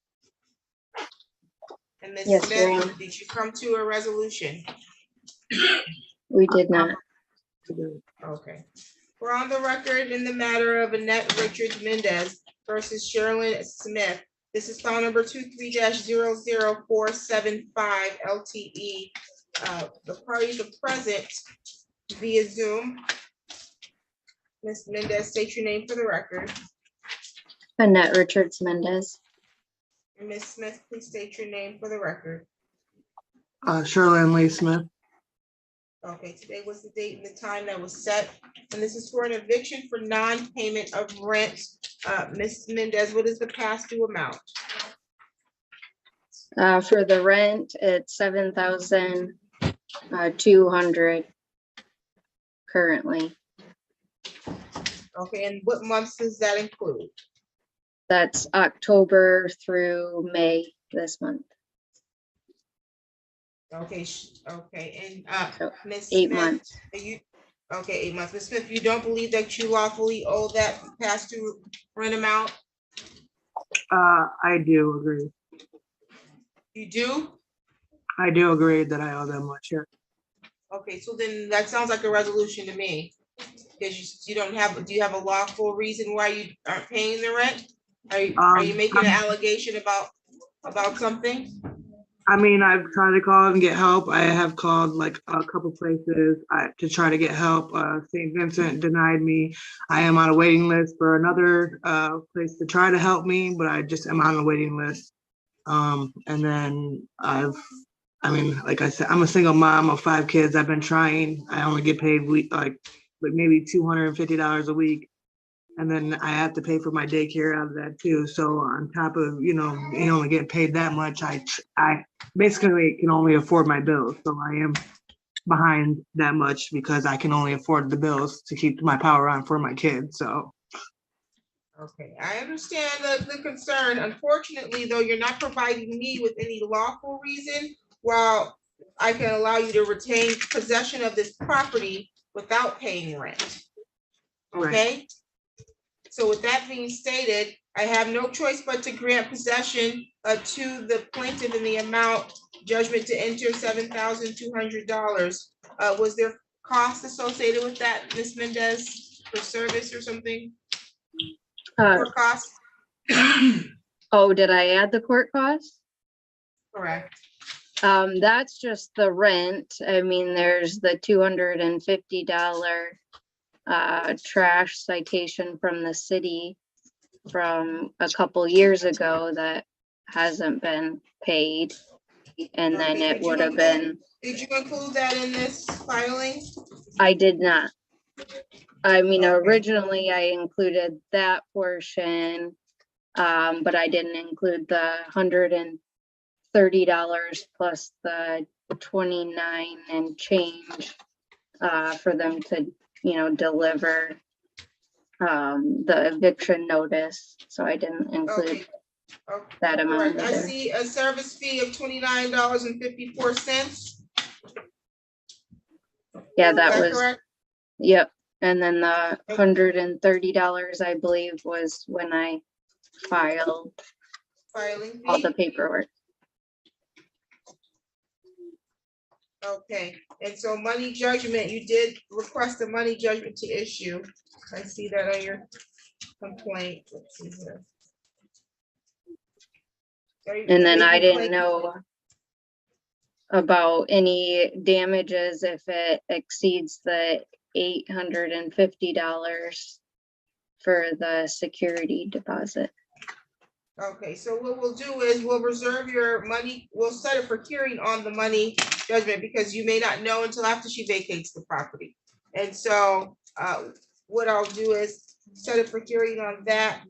And Ms. Yes, Your Smith, Honor. did you come to a resolution? We did not. Okay. We're on the record in the matter of Annette Richards Mendez versus Sherilyn Smith. This is file number 23-00475 LTE. The parties are present via Zoom. Ms. Mendez, state your name for the record. Annette Richards Mendez. And Ms. Smith, please state your name for the record. Shirley Lee Smith. Okay, today was the date and the time that was set, and this is for an eviction for non-payment of rent. Ms. Mendez, what is the past due amount? For the rent, it's 7,200 currently. Okay, and what months does that include? That's October through May this month. Okay, okay, and So Ms. 8 Smith, months. are you, okay, 8 months. Ms. Smith, you don't believe that you lawfully owe that past due rent amount? I do agree. You do? I do agree that I owe that much, yeah. Okay, so then that sounds like a resolution to me. Because you don't have, do you have a lawful reason why you aren't paying the rent? Are you making an allegation about something? I mean, I've tried to call and get help. I have called like a couple places to try to get help. St. Vincent denied me. I am on a waiting list for another place to try to help me, but I just am on a waiting list. And then I mean, like I said, I'm a single mom of 5 kids. I've been trying. I only get paid like maybe $250 a week. And then I have to pay for my daycare out of that too. So on top of, you know, only getting paid that much, I basically can only afford my bills. So I am behind that much because I can only afford the bills to keep my power on for my kids. So. Okay, I understand the concern. Unfortunately, though, you're not providing me with any lawful reason while I can allow you to retain possession of this property without paying rent. Okay? Right. So with that being stated, I have no choice but to grant possession to the plaintiff in the amount judgment to enter $7,200. Was there cost associated with that, Ms. Mendez, for service or something? Court costs? Oh, did I add the court costs? Correct. That's just the rent. I mean, there's the $250 trash citation from the city from a couple years ago that hasn't been paid. And then it would have been. Did you include that in this filing? I did not. I mean, originally I included that portion, but I didn't include the $130 plus the 29 and change for them to, you know, deliver the eviction notice. So I didn't include that amount. I see a service fee of $29.54. Yeah, that was correct? Yep. And then the $130, I believe, was when I filed all the paperwork. Okay, and so money judgment, you did request a money judgment to issue. I see that on your complaint. Let's see here. And then I didn't know about any damages if it exceeds the $850 for the security deposit. Okay, so what we'll do is we'll reserve your money. We'll set it for hearing on the money judgment because you may not know until after she vacates the property. And so what I'll do is set it for hearing on that,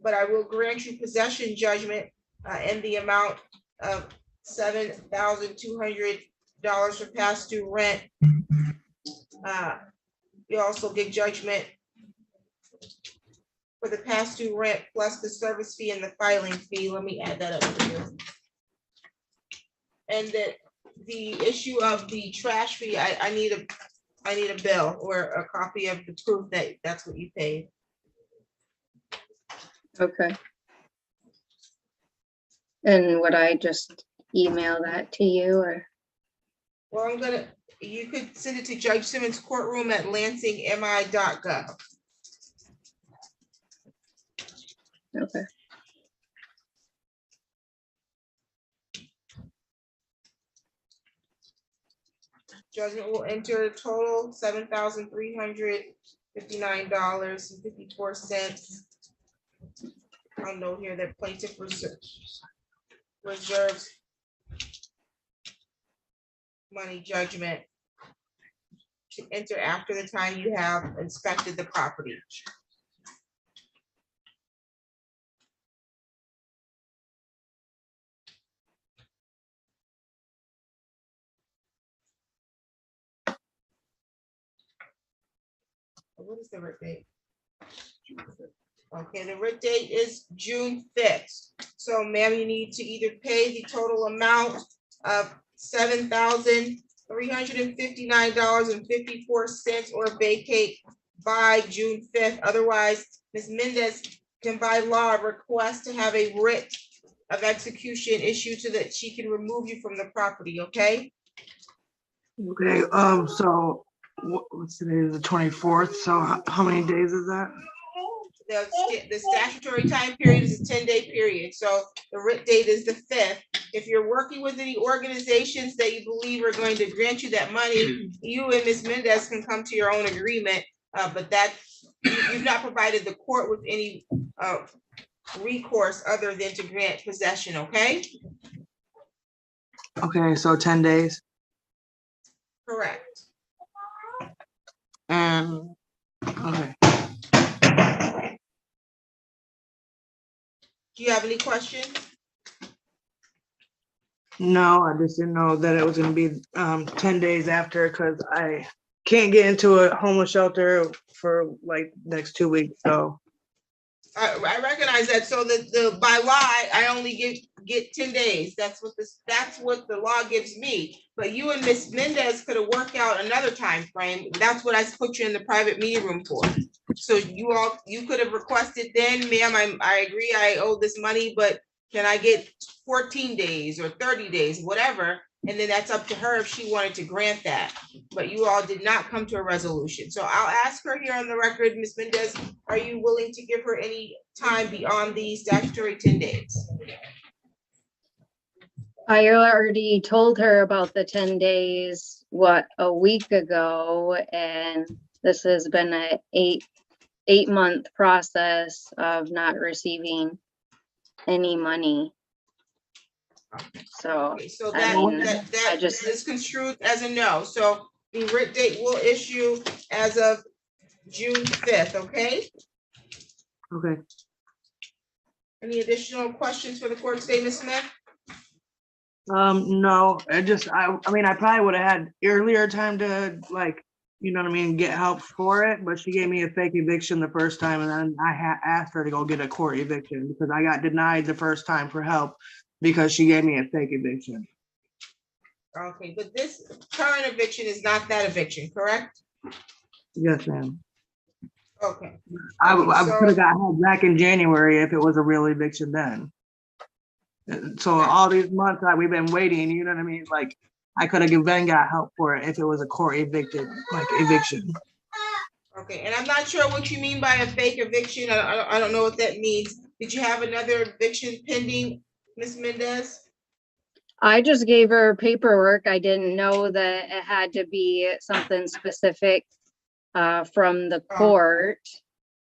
but I will grant you possession judgment in the amount of $7,200 for past due rent. You also get judgment for the past due rent plus the service fee and the filing fee. Let me add that up for you. And that the issue of the trash fee, I need a bill or a copy of the proof that that's what you paid. Okay. And would I just email that to you or? Well, you could send it to Judge Simmons courtroom at lansingmi.gov. Okay. Judgment will enter a total $7,359.54. I'll note here that plaintiff reserves money judgment to enter after the time you have inspected the property. What is the writ date? Okay, the writ date is June 5th. So ma'am, you need to either pay the total amount of $7,359.54 or vacate by June 5th. Otherwise, Ms. Mendez can by law request to have a writ of execution issued so that she can remove you from the property, okay? Okay, so what's today, the 24th, so how many days is that? The statutory time period is a 10-day period, so the writ date is the 5th. If you're working with any organizations that you believe are going to grant you that money, you and Ms. Mendez can come to your own agreement, but that you've not provided the court with any recourse other than to grant possession, okay? Okay, so 10 days. Correct. Okay. Do you have any questions? No, I just didn't know that it was gonna be 10 days after, because I can't get into a homeless shelter for like next 2 weeks, so. I recognize that. So the by law, I only get 10 days. That's what the law gives me. But you and Ms. Mendez could have worked out another time frame. That's what I put you in the private meeting room for. So you could have requested then, ma'am, I agree, I owe this money, but can I get 14 days or 30 days, whatever? And then that's up to her if she wanted to grant that. But you all did not come to a resolution. So I'll ask her here on the record, Ms. Mendez, are you willing to give her any time beyond the statutory 10 days? I already told her about the 10 days, a week ago, and this has been a eight-month process of not receiving any money. So, Okay, so I mean, I just is construed as a no. So the writ date will issue as of June 5th, okay? Okay. Any additional questions for the court today, Ms. Smith? No, I mean, I probably would have had earlier time to, like, you know what I mean, get help for it, but she gave me a fake eviction the first time, and then I asked her to go get a court eviction because I got denied the first time for help because she gave me a fake eviction. Okay, but this current eviction is not that eviction, correct? Yes, ma'am. Okay. I so- could have got help back in January if it was a real eviction then. So all these months that we've been waiting, you know what I mean? Like, I could have then got help for it if it was a court evicted, like eviction. Okay, and I'm not sure what you mean by a fake eviction. I don't know what that means. Did you have another eviction pending, Ms. Mendez? I just gave her paperwork. I didn't know that it had to be something specific from the court.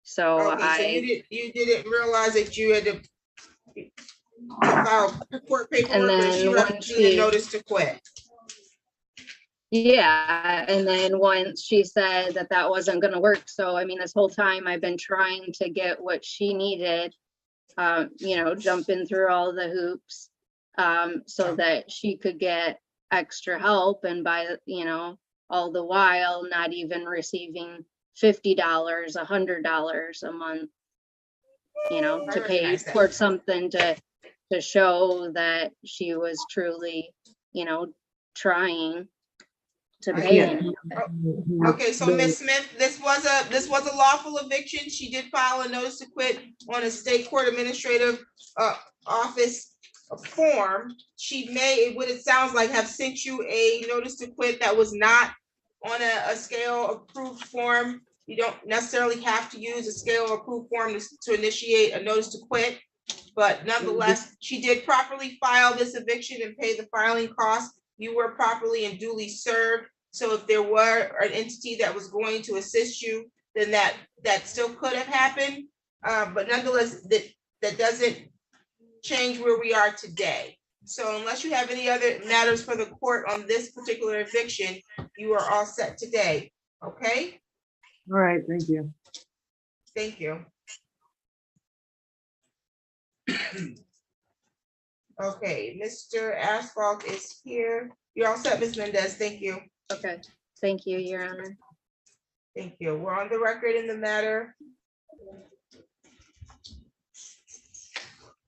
So Okay, so you didn't realize that you had to file court paperwork, or she wrote you a notice to quit. Yeah, and then once she said that that wasn't gonna work, so I mean, this whole time I've been trying to get what she needed, you know, jumping through all the hoops, so that she could get extra help, and by, you know, all the while not even receiving $50, $100 a month, you know, to pay towards something to show that she was truly, you know, trying to pay him. Okay, so Ms. Smith, this was a lawful eviction. She did file a notice to quit on a state court administrative office a form, she may, what it sounds like, have sent you a notice to quit that was not on a scale approved form. You don't necessarily have to use a scale approved form to initiate a notice to quit. But nonetheless, she did properly file this eviction and pay the filing costs. You were properly and duly served. So if there were an entity that was going to assist you, then that still could have happened. But nonetheless, that doesn't change where we are today. So unless you have any other matters for the court on this particular eviction, you are all set today. Okay? All right, thank you. Thank you. Okay, Mr. Asphalt is here. You're all set, Ms. Mendez. Thank you. Okay, thank you, Your Honor. Thank you. We're on the record in the matter.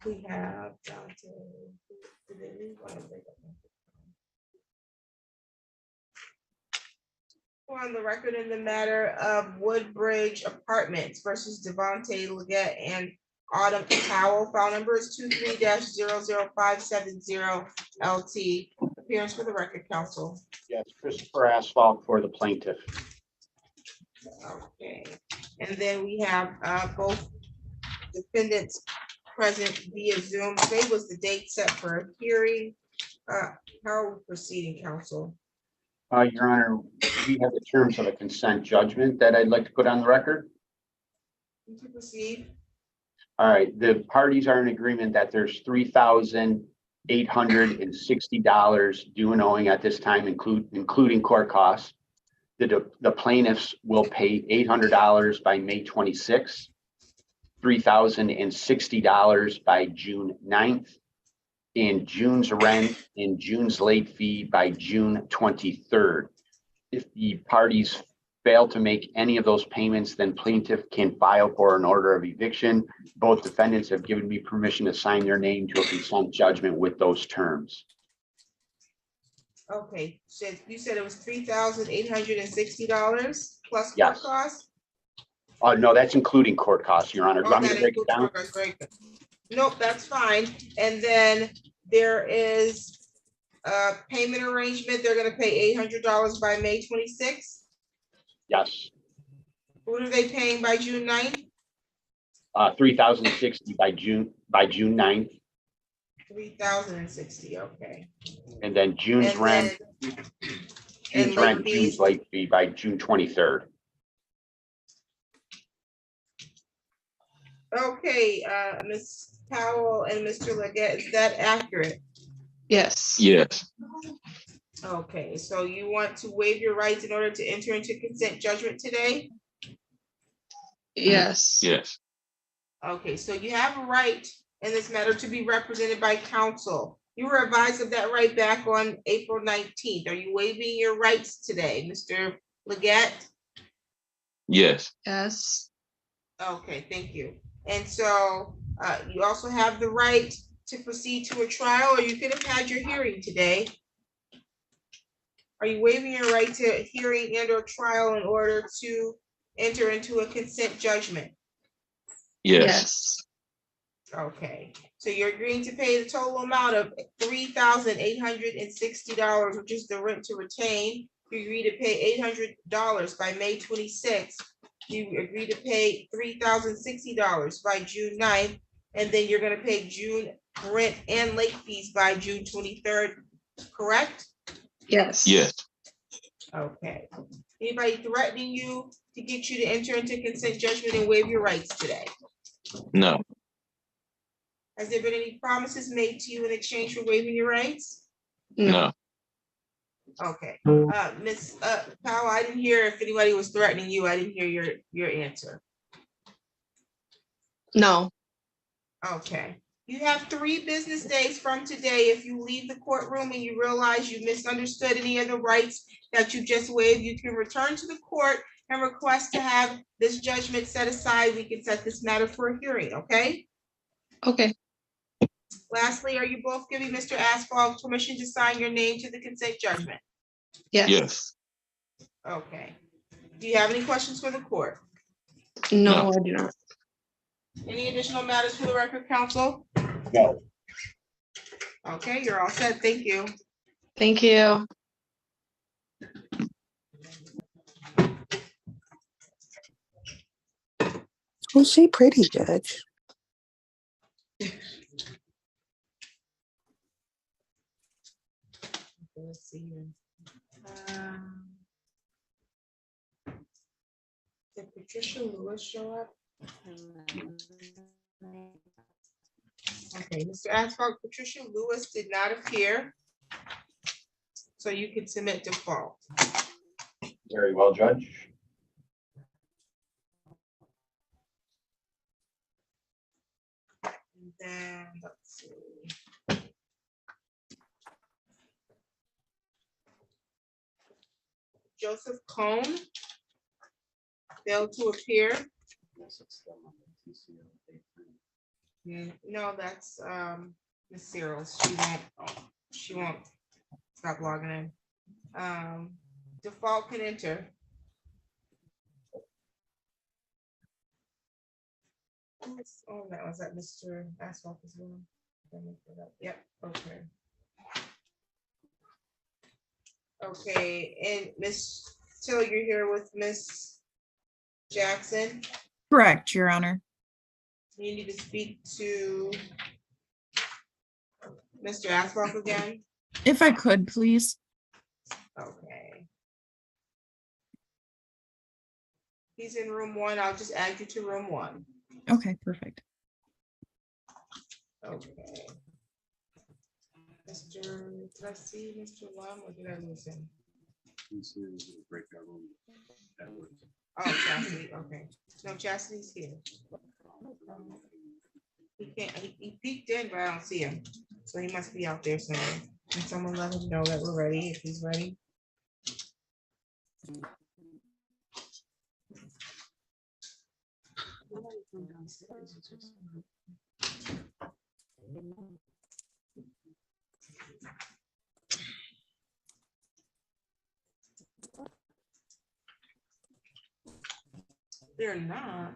We have we're on the record in the matter of Woodbridge Apartments versus Devontae Leggett and Autumn Powell. File number is 23-00570 LT. Appearance for the record, counsel. Yes, Christopher Asphalt for the plaintiff. Okay, and then we have both defendants present via Zoom. Today was the date set for a hearing. How are we proceeding, counsel? Your Honor, we have the terms of a consent judgment that I'd like to put on the record. You can proceed. All right, the parties are in agreement that there's $3,860 due and owing at this time, including court costs. The plaintiffs will pay $800 by May 26th, $3,060 by June 9th, and June's rent and June's late fee by June 23rd. If the parties fail to make any of those payments, then plaintiff can file for an order of eviction. Both defendants have given me permission to sign their name to a consent judgment with those terms. Okay, so you said it was $3,860 plus court Yes. costs? No, that's including court costs, Your Honor. Do you want me to break it down? Very good. Nope, that's fine. And then there is a payment arrangement. They're gonna pay $800 by May 26th. Yes. What are they paying by June 9th? $3,060 by June 9th. 3,060, okay. And then June's rent, June's late fee by June 23rd. Okay, Ms. Powell and Mr. Leggett, is that accurate? Yes. Yes. Okay, so you want to waive your rights in order to enter into consent judgment today? Yes. Yes. Okay, so you have a right in this matter to be represented by counsel. You were advised of that right back on April 19th. Are you waiving your rights today, Mr. Leggett? Yes. Yes. Okay, thank you. And so you also have the right to proceed to a trial, or you could have had your hearing today. Are you waiving your right to a hearing and or trial in order to enter into a consent judgment? Yes. Okay, so you're agreeing to pay the total amount of $3,860, which is the rent to retain. You agree to pay $800 by May 26th. You agree to pay $3,060 by June 9th, and then you're gonna pay June rent and late fees by June 23rd, correct? Yes. Yes. Okay. Anybody threatening you to get you to enter into consent judgment and waive your rights today? No. Has there been any promises made to you in exchange for waiving your rights? No. Okay, Ms. Powell, I didn't hear if anybody was threatening you. I didn't hear your answer. No. Okay, you have 3 business days from today. If you leave the courtroom and you realize you misunderstood any of the rights that you just waived, you can return to the court and request to have this judgment set aside. We can set this matter for a hearing, okay? Okay. Lastly, are you both giving Mr. Asphalt permission to sign your name to the consent judgment? Yes. Yes. Okay. Do you have any questions for the court? No, I do not. Any additional matters for the record, counsel? No. Okay, you're all set. Thank you. Thank you. Oh, she pretty, Judge. Let's see here. Did Patricia Lewis show up? Okay, Mr. Asphalt, Patricia Lewis did not appear. So you can submit default. Very well, Judge. And then, let's see. Joseph Cohn failed to appear. No, that's Miss Cyril's. She won't stop logging in. Default can enter. Oh, that was that Mr. Asphalt as well. Yep, okay. Okay, and Miss Till, you're here with Miss Jackson. Correct, Your Honor. You need to speak to Mr. Asphalt again. If I could, please. Okay. He's in room 1. I'll just add you to room 1. Okay, perfect. Okay. Mr. Did I see Mr. Lum or did I lose him? Oh, Chastity. Okay. No, Chastity's here. He can't. He peeked in, but I don't see him. So he must be out there somewhere. Can someone let him know that we're ready if he's ready? They're not.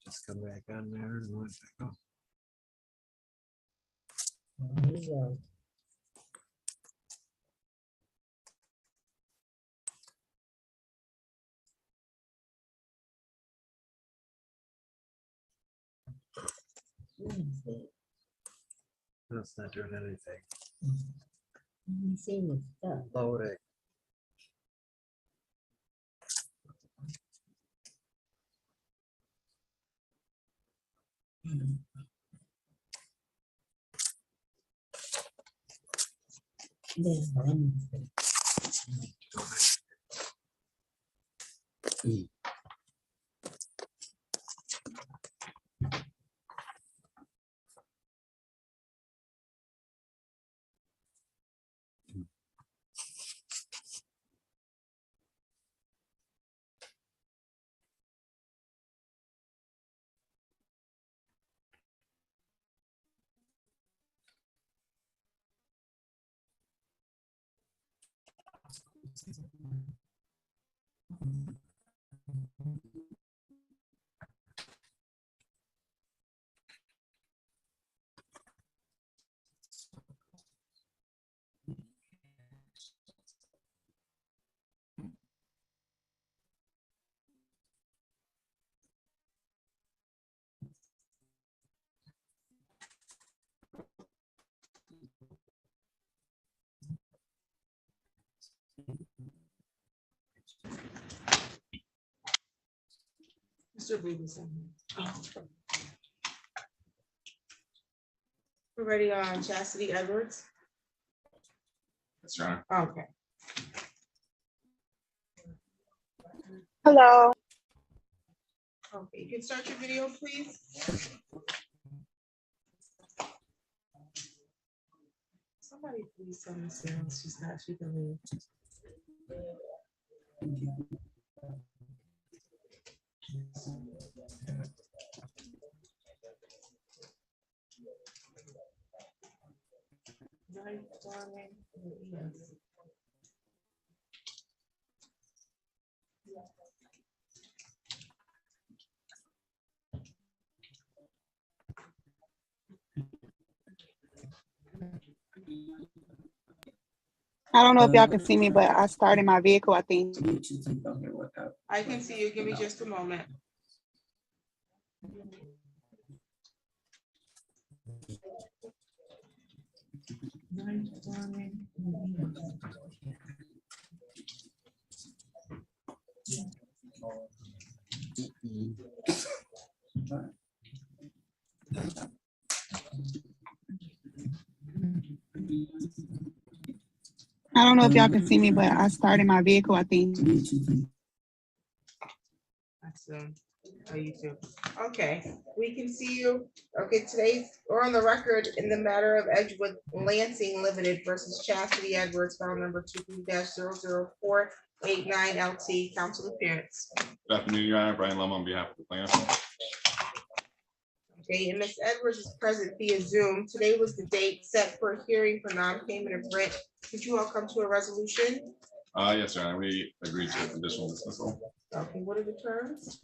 Just come back on there and let it go. That's not doing anything. Loading. Mr. Booth. We're ready on Chastity Edwards. That's right. Okay. Hello. Okay, you can start your video, please. Somebody please tell me she's not, she can leave. I don't know if y'all can see me, but I started my vehicle, I think. I can see you. Give me just a moment. I don't know if y'all can see me, but I started my vehicle, I think. That's YouTube. Okay, we can see you. Okay, today's we're on the record in the matter of Edgewood Lansing Limited versus Chastity Edwards, file number 22-00489 LT. Council appearance. Good afternoon, Your Honor. Brian Lum on behalf of the plaintiff. Okay, and Ms. Edwards is present via Zoom. Today was the date set for a hearing for non-payment of rent. Did you all come to a resolution? Yes, Your Honor. We agreed to a conditional dismissal. Okay, what are the terms?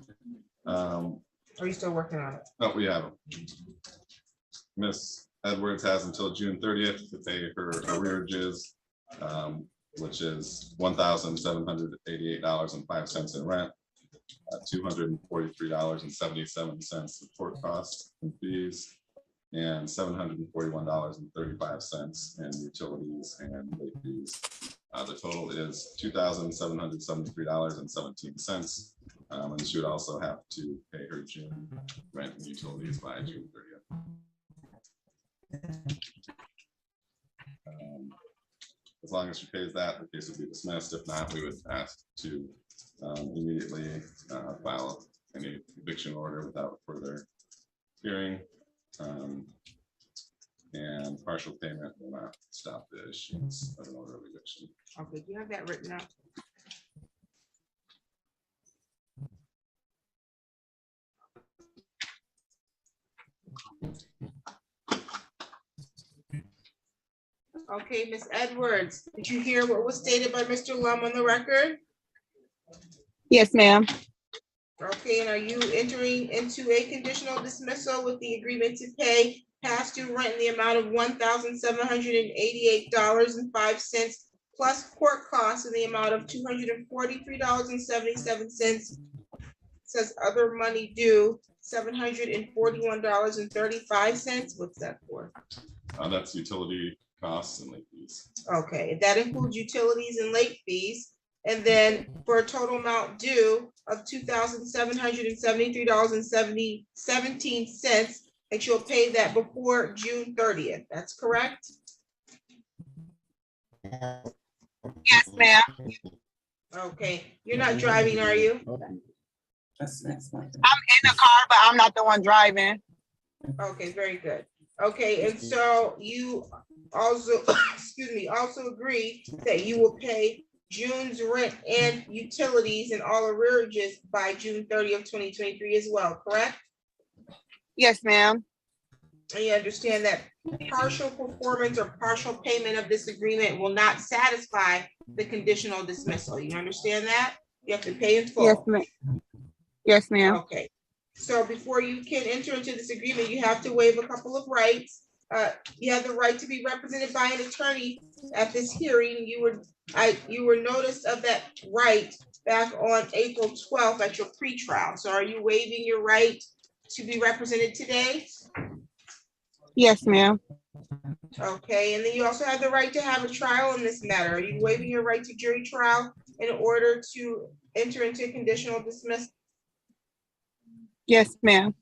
Are you still working on it? No, we have them. Ms. Edwards has until June 30th to pay her arrearages, which is $1,788.05 in rent, $243.77 in court costs and fees, and $741.35 in utilities and late fees. The total is $2,773.17. And she would also have to pay her June rent and utilities by June 30th. As long as she pays that, the case would be dismissed. If not, we would ask to immediately file any eviction order without further hearing. And partial payment will not stop the issuance of an order of eviction. Okay, do you have that written out? Okay, Ms. Edwards, did you hear what was stated by Mr. Lum on the record? Yes, ma'am. Okay, and are you entering into a conditional dismissal with the agreement to pay past due rent in the amount of $1,788.05 plus court costs in the amount of $243.77? Says other money due $741.35. What's that for? That's utility costs and late fees. Okay, that includes utilities and late fees. And then for a total amount due of $2,773.17, that you'll pay that before June 30th. That's correct? Yes, ma'am. Okay, you're not driving, are you? I'm in the car, but I'm not the one driving. Okay, very good. Okay, and so you also, excuse me, also agree that you will pay June's rent and utilities and all arrearages by June 30th, 2023 as well, correct? Yes, ma'am. And you understand that partial performance or partial payment of this agreement will not satisfy the conditional dismissal. You understand that? You have to pay in full. Yes, ma'am. Yes, ma'am. Okay, so before you can enter into this agreement, you have to waive a couple of rights. You have the right to be represented by an attorney at this hearing. You were noticed of that right back on April 12th at your pretrial. So are you waiving your right to be represented today? Yes, ma'am. Okay, and then you also have the right to have a trial in this matter. Are you waiving your right to jury trial in order to enter into conditional dismissal? Yes, ma'am.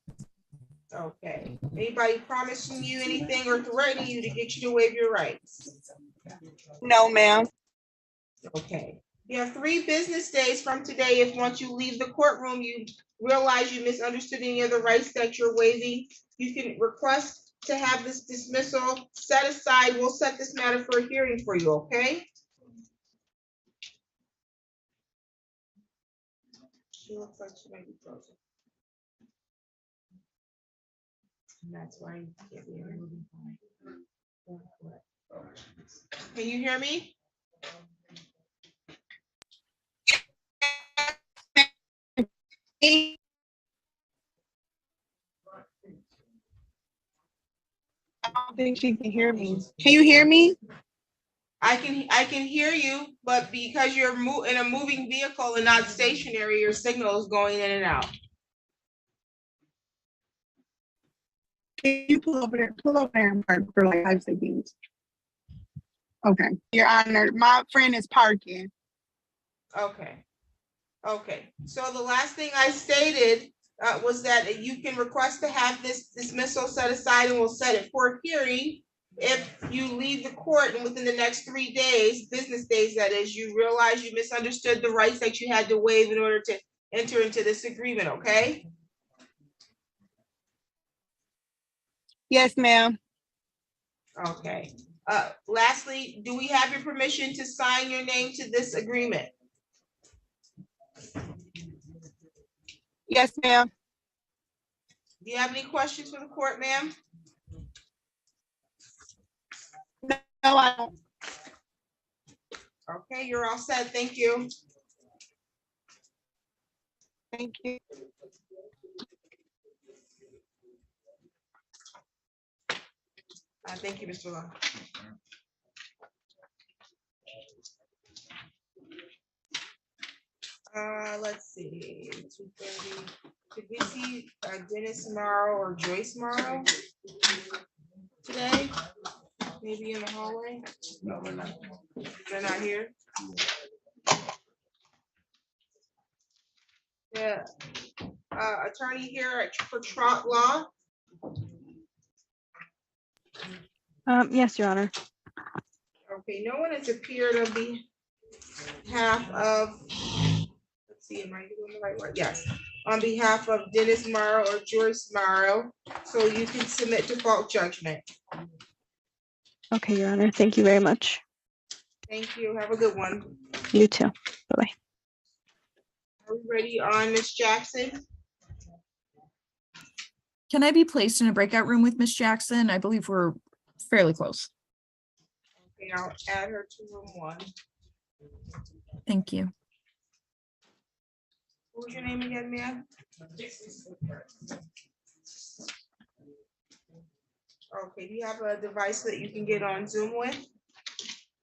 Okay, anybody promising you anything or threatening you to get you to waive your rights? No, ma'am. Okay, you have 3 business days from today. If once you leave the courtroom, you realize you misunderstood any of the rights that you're waiving, you can request to have this dismissal set aside. We'll set this matter for a hearing for you, okay? She looks like she might be frozen. And that's why you can't be moving. Can you hear me? I don't think she can hear me. Can you hear me? I can hear you, but because you're in a moving vehicle and not stationary, your signal is going in and out. Can you pull over there and park for like 5 seconds? Okay, Your Honor, my friend is parking. Okay. Okay, so the last thing I stated was that you can request to have this dismissal set aside and we'll set it for a hearing. If you leave the court and within the next 3 days, business days that is, you realize you misunderstood the rights that you had to waive in order to enter into this agreement, okay? Yes, ma'am. Okay. Lastly, do we have your permission to sign your name to this agreement? Yes, ma'am. Do you have any questions for the court, ma'am? No, I don't. Okay, you're all set. Thank you. Thank you. Thank you, Mr. Law. Let's see, 2:30. Could we see Dennis tomorrow or Joyce tomorrow? Today? Maybe in the hallway? No, they're not. They're not here? Yeah. Attorney here for Trot Law? Yes, Your Honor. Okay, no one has appeared on behalf of, let's see, am I doing the right one? Yes, on behalf of Dennis Morrow or Joyce Morrow, so you can submit default judgment. Okay, Your Honor. Thank you very much. Thank you. Have a good one. You too. Bye-bye. Are we ready on Ms. Jackson? Can I be placed in a breakout room with Miss Jackson? I believe we're fairly close. Okay, I'll add her to room 1. Thank you. What was your name again, ma'am? Okay, do you have a device that you can get on Zoom with?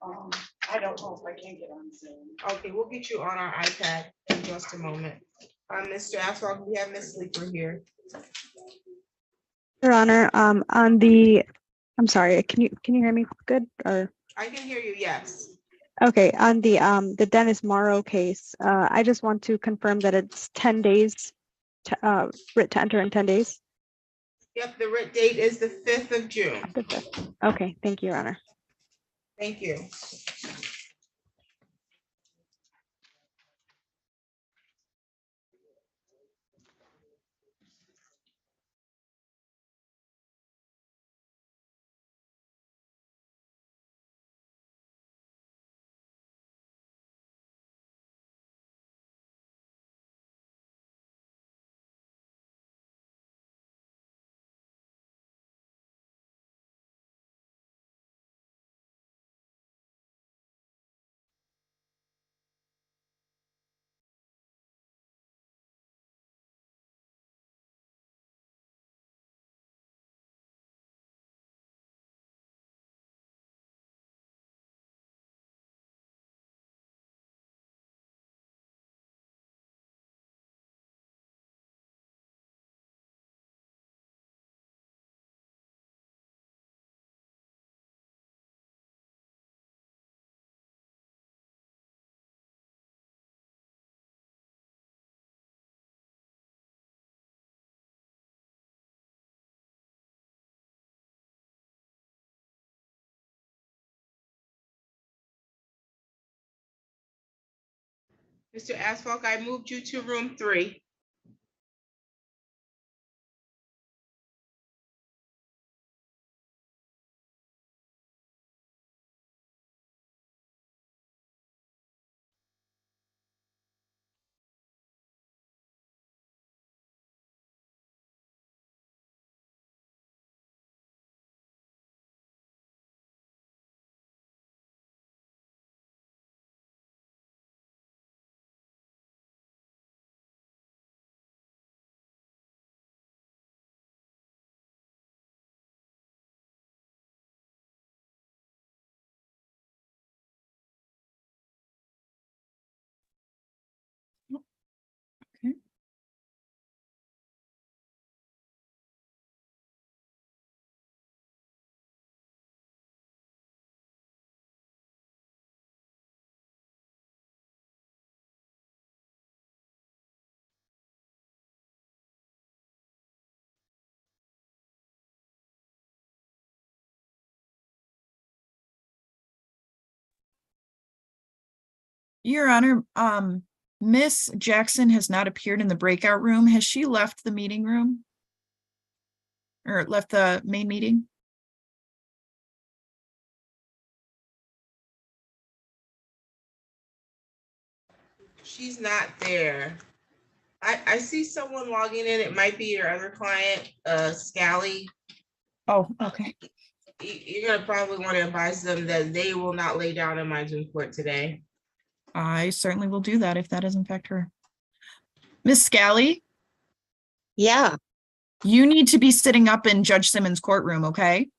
I don't know if I can get on Zoom. Okay, we'll get you on our iPad in just a moment. Mr. Asphalt, we have Ms. Sleeper here. Your Honor, I'm sorry, can you hear me good or? I can hear you, yes. Okay, on the Dennis Morrow case, I just want to confirm that it's 10 days writ to enter in 10 days. Yep, the writ date is the 5th of June. The 5th. Okay, thank you, Your Honor. Thank you. Mr. Asphalt, I moved you to room 3. Your Honor, Miss Jackson has not appeared in the breakout room. Has she left the meeting room? Or left the main meeting? She's not there. I see someone logging in. It might be your other client, Scally. Oh, okay. You're gonna probably want to advise them that they will not lay down in my Zoom court today. I certainly will do that if that is in fact her. Miss Scally? Yeah. You need to be sitting up in Judge Simmons' courtroom, okay?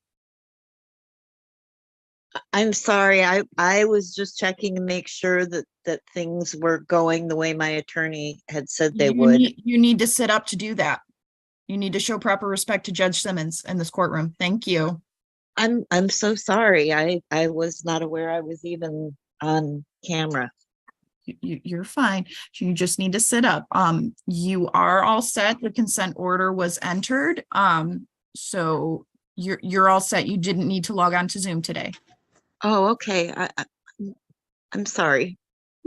I'm sorry. I was just checking to make sure that things were going the way my attorney had said they would. You need to sit up to do that. You need to show proper respect to Judge Simmons in this courtroom. Thank you. I'm so sorry. I was not aware I was even on camera. You're fine. You just need to sit up. You are all set. The consent order was entered. So you're all set. You didn't need to log on to Zoom today. Oh, okay. I'm sorry.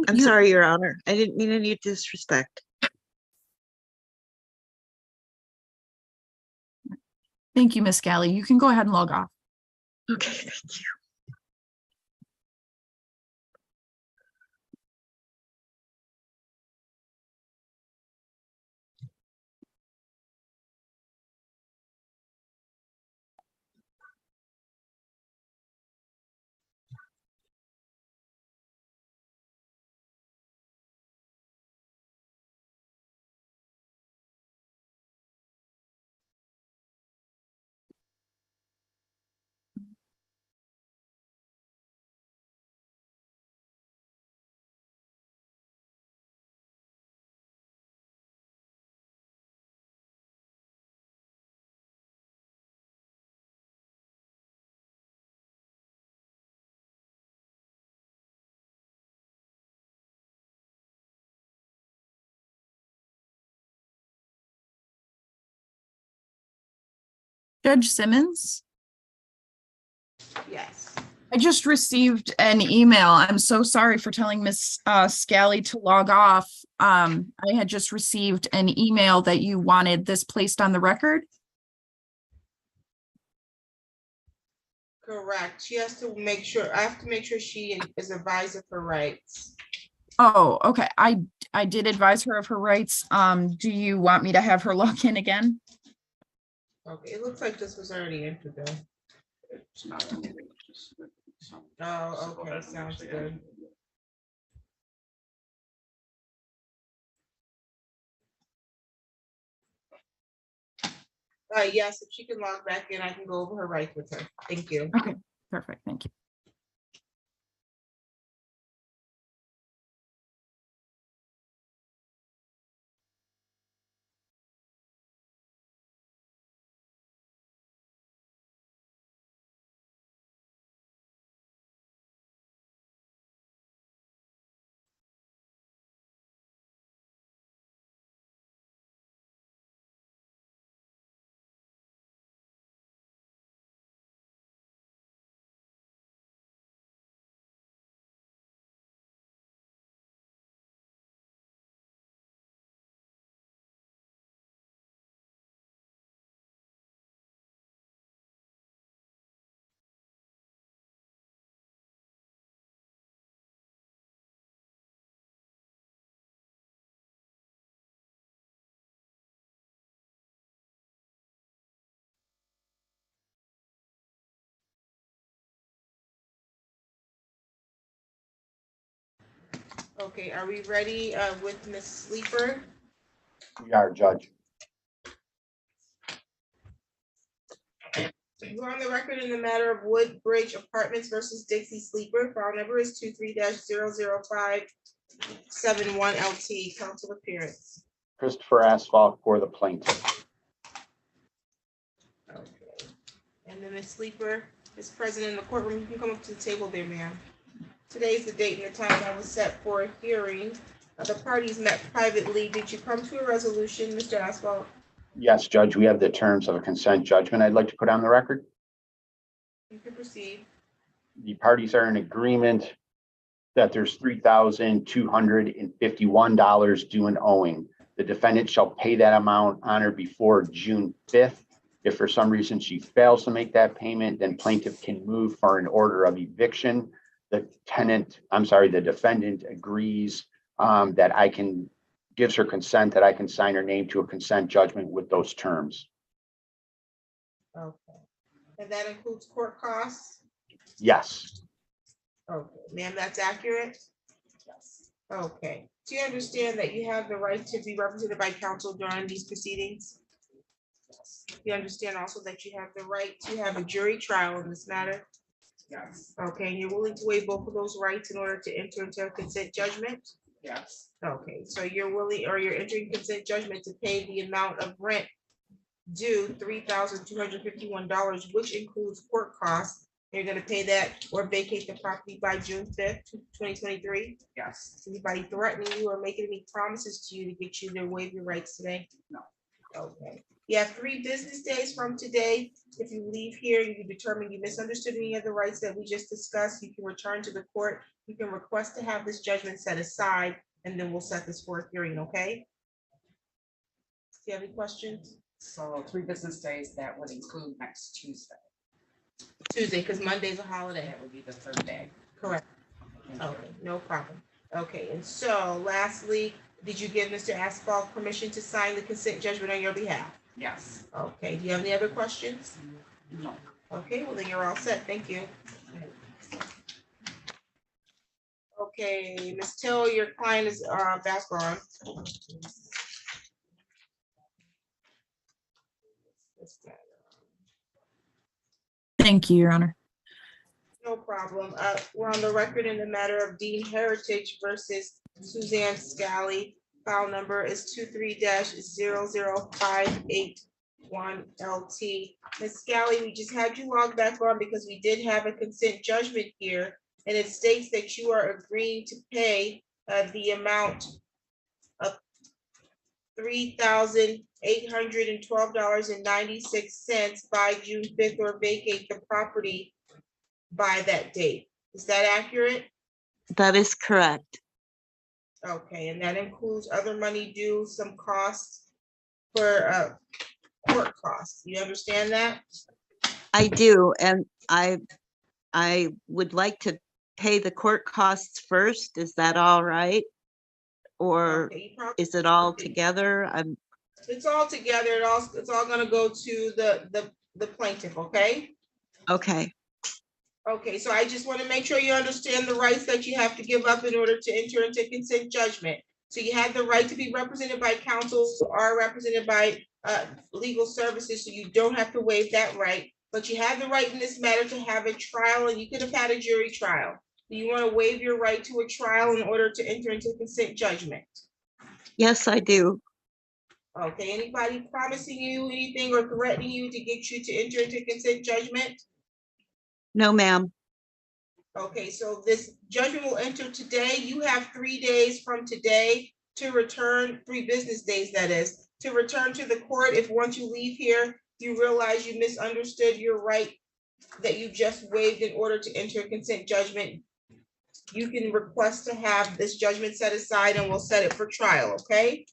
I'm sorry, Your Honor. I didn't mean any disrespect. Thank you, Miss Scally. You can go ahead and log off. Okay, thank you. Judge Simmons, Yes. I just received an email. I'm so sorry for telling Miss Scally to log off. I had just received an email that you wanted this placed on the record. Correct. She has to make sure, I have to make sure she is advised of her rights. Oh, okay. I did advise her of her rights. Do you want me to have her log in again? Okay, it looks like this was already entered though. It's not. Oh, okay, sounds good. Yes, if she can log back in, I can go over her rights with her. Thank you. Okay, perfect. Thank you. Okay, are we ready with Ms. Sleeper? We are, Judge. You're on the record in the matter of Woodbridge Apartments versus Dixie Sleeper. File number is 23-00571 LT. Council appearance. Christopher Asphalt for the plaintiff. Okay. And then Ms. Sleeper is present in the courtroom. You can come up to the table there, ma'am. Today is the date and the time that was set for a hearing. The parties met privately. Did you come to a resolution, Mr. Asphalt? Yes, Judge, we have the terms of a consent judgment I'd like to put on the record. You can proceed. The parties are in agreement that there's $3,251 due and owing. The defendant shall pay that amount on or before June 5th. If for some reason she fails to make that payment, then plaintiff can move for an order of eviction. The defendant agrees that gives her consent that I can sign her name to a consent judgment with those terms. Okay. And that includes court costs? Yes. Okay, ma'am, that's accurate? Yes. Okay. Do you understand that you have the right to be represented by counsel during these proceedings? Yes. You understand also that you have the right to have a jury trial in this matter? Yes. Okay, and you're willing to waive both of those rights in order to enter into a consent judgment? Yes. Okay, so you're willing, or you're entering consent judgment to pay the amount of rent due $3,251, which includes court costs. You're gonna pay that or vacate the property by June 5th, 2023? Yes. Anybody threatening you or making any promises to you to get you to waive your rights today? No. Okay. You have 3 business days from today. If you leave here, you determine you misunderstood any of the rights that we just discussed, you can return to the court. You can request to have this judgment set aside, and then we'll set this for a hearing, okay? Do you have any questions? So 3 business days, that would include next Tuesday. Tuesday, because Monday's a holiday. That would be the 3rd day. Correct. Okay, no problem. Okay, and so lastly, did you give Mr. Asphalt permission to sign the consent judgment on your behalf? Yes. Okay, do you have any other questions? No. Okay, well then you're all set. Thank you. Okay, Ms. Till, your client is back on. Thank you, Your Honor. No problem. We're on the record in the matter of Dean Heritage versus Suzanne Scally. File number is 23-00581 LT. Ms. Scally, we just had you log back on because we did have a consent judgment here, and it states that you are agreeing to pay the amount of $3,812.96 by June 5th or vacate the property by that date. Is that accurate? That is correct. Okay, and that includes other money due, some costs for court costs. You understand that? I do, and I would like to pay the court costs first. Is that all right? Or Okay, you probably- is it all together? It's all together. It's all gonna go to the plaintiff, okay? Okay. Okay, so I just want to make sure you understand the rights that you have to give up in order to enter into consent judgment. So you have the right to be represented by counsel or represented by legal services, so you don't have to waive that right. But you have the right in this matter to have a trial, and you could have had a jury trial. Do you want to waive your right to a trial in order to enter into consent judgment? Yes, I do. Okay, anybody promising you anything or threatening you to get you to enter into consent judgment? No, ma'am. Okay, so this judgment will enter today. You have 3 days from today to return, 3 business days, that is, to return to the court. If once you leave here, you realize you misunderstood your right that you just waived in order to enter a consent judgment, you can request to have this judgment set aside and we'll set it for trial, okay?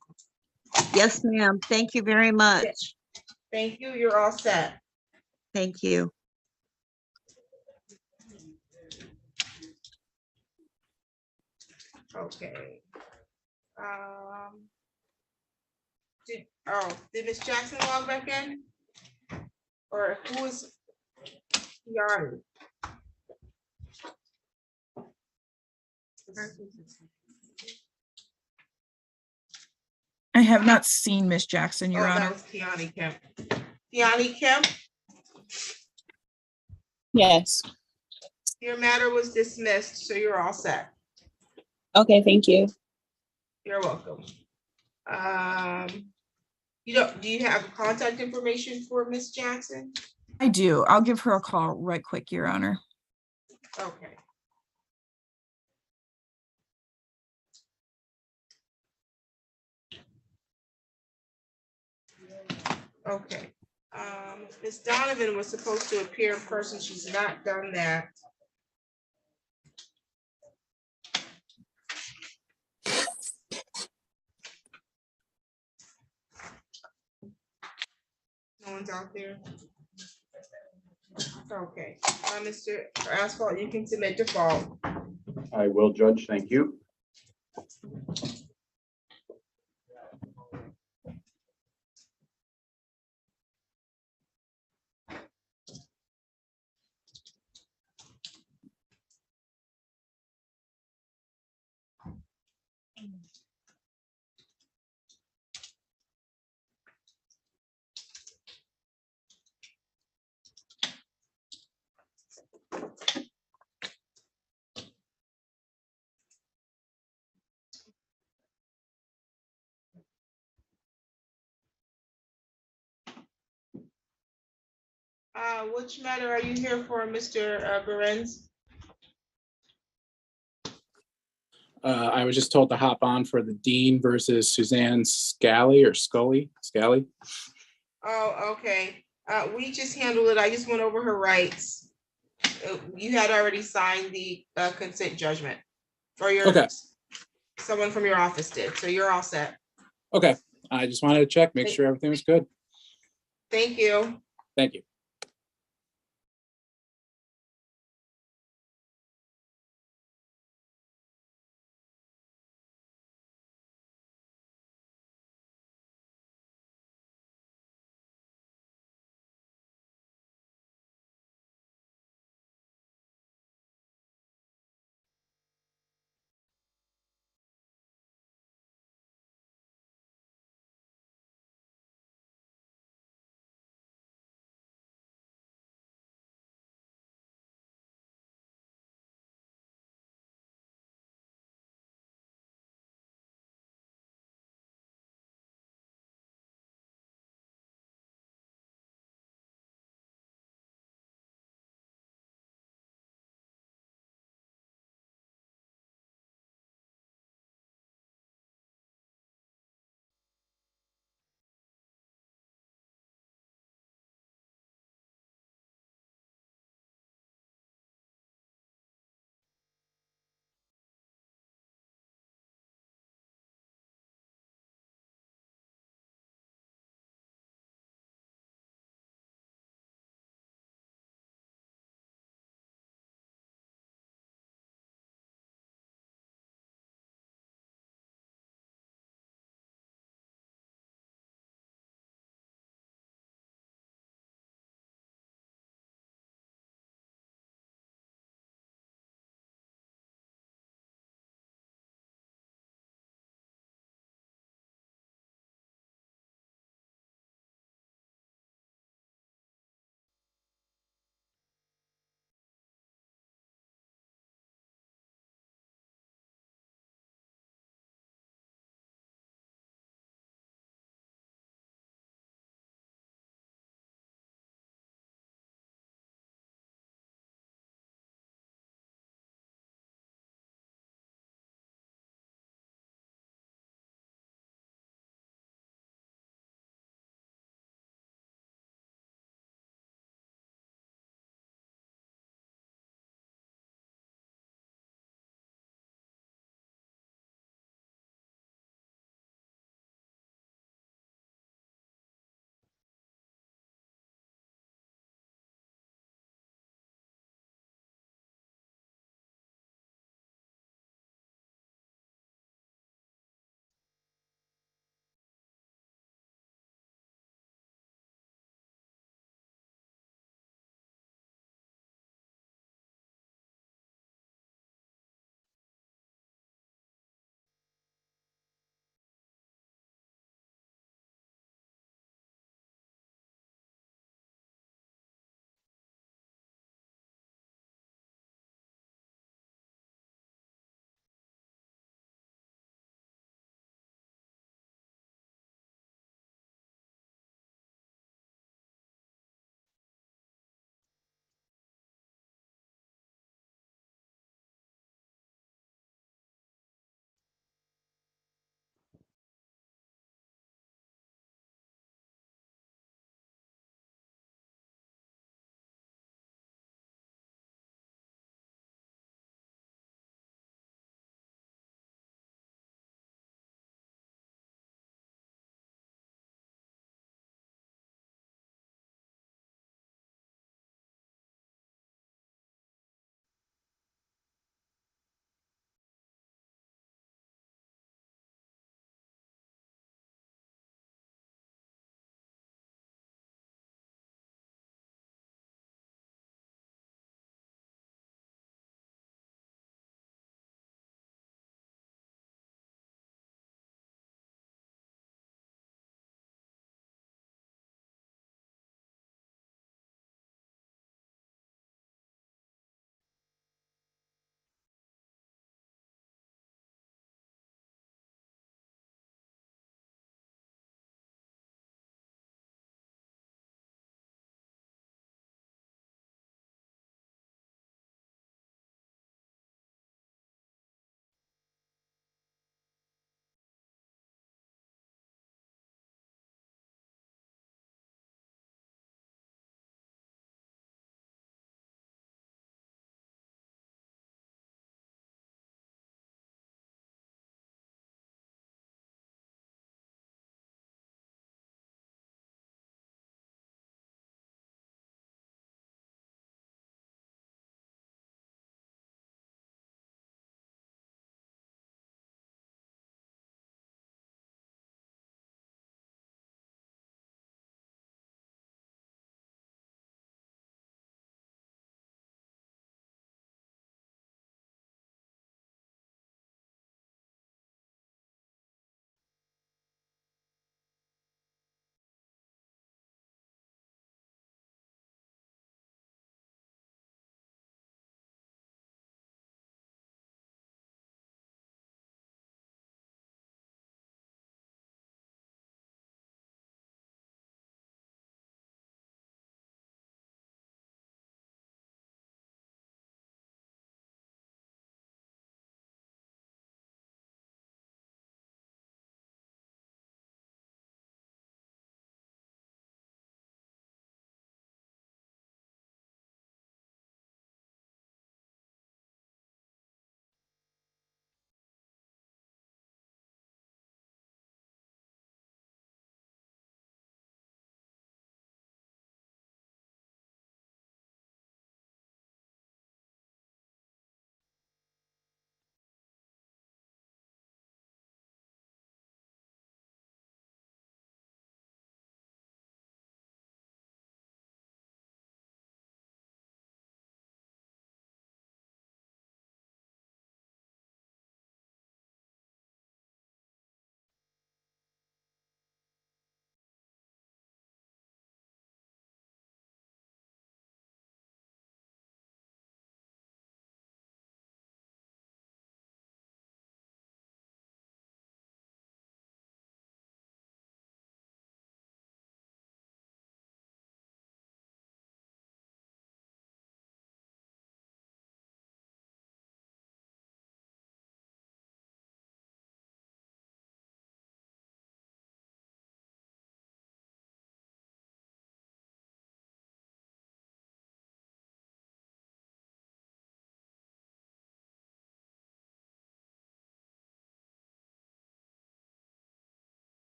Yes, ma'am. Thank you very much. Thank you. You're all set. Thank you. Okay. Did Ms. Jackson log back in? Or who is Yanni? I have not seen Miss Jackson, Your Oh, that Honor. was Keani Kemp. Keani Kemp, Yes. your matter was dismissed, so you're all set. Okay, thank you. You're welcome. Do you have contact information for Miss Jackson? I do. I'll give her a call right quick, Your Honor. Okay. Okay. Ms. Donovan was supposed to appear in person. She's not done that. No one's out there. Okay, Mr. Asphalt, you can submit default. I will, Judge. Thank you. Which matter are you here for, Mr. Behrens? I was just told to hop on for the Dean versus Suzanne Scally or Scully. Oh, okay. We just handled it. I just went over her rights. You had already signed the consent judgment, or someone from your office did, so you're all set. Okay, I just wanted to check, make sure everything was good. Thank you. Thank you.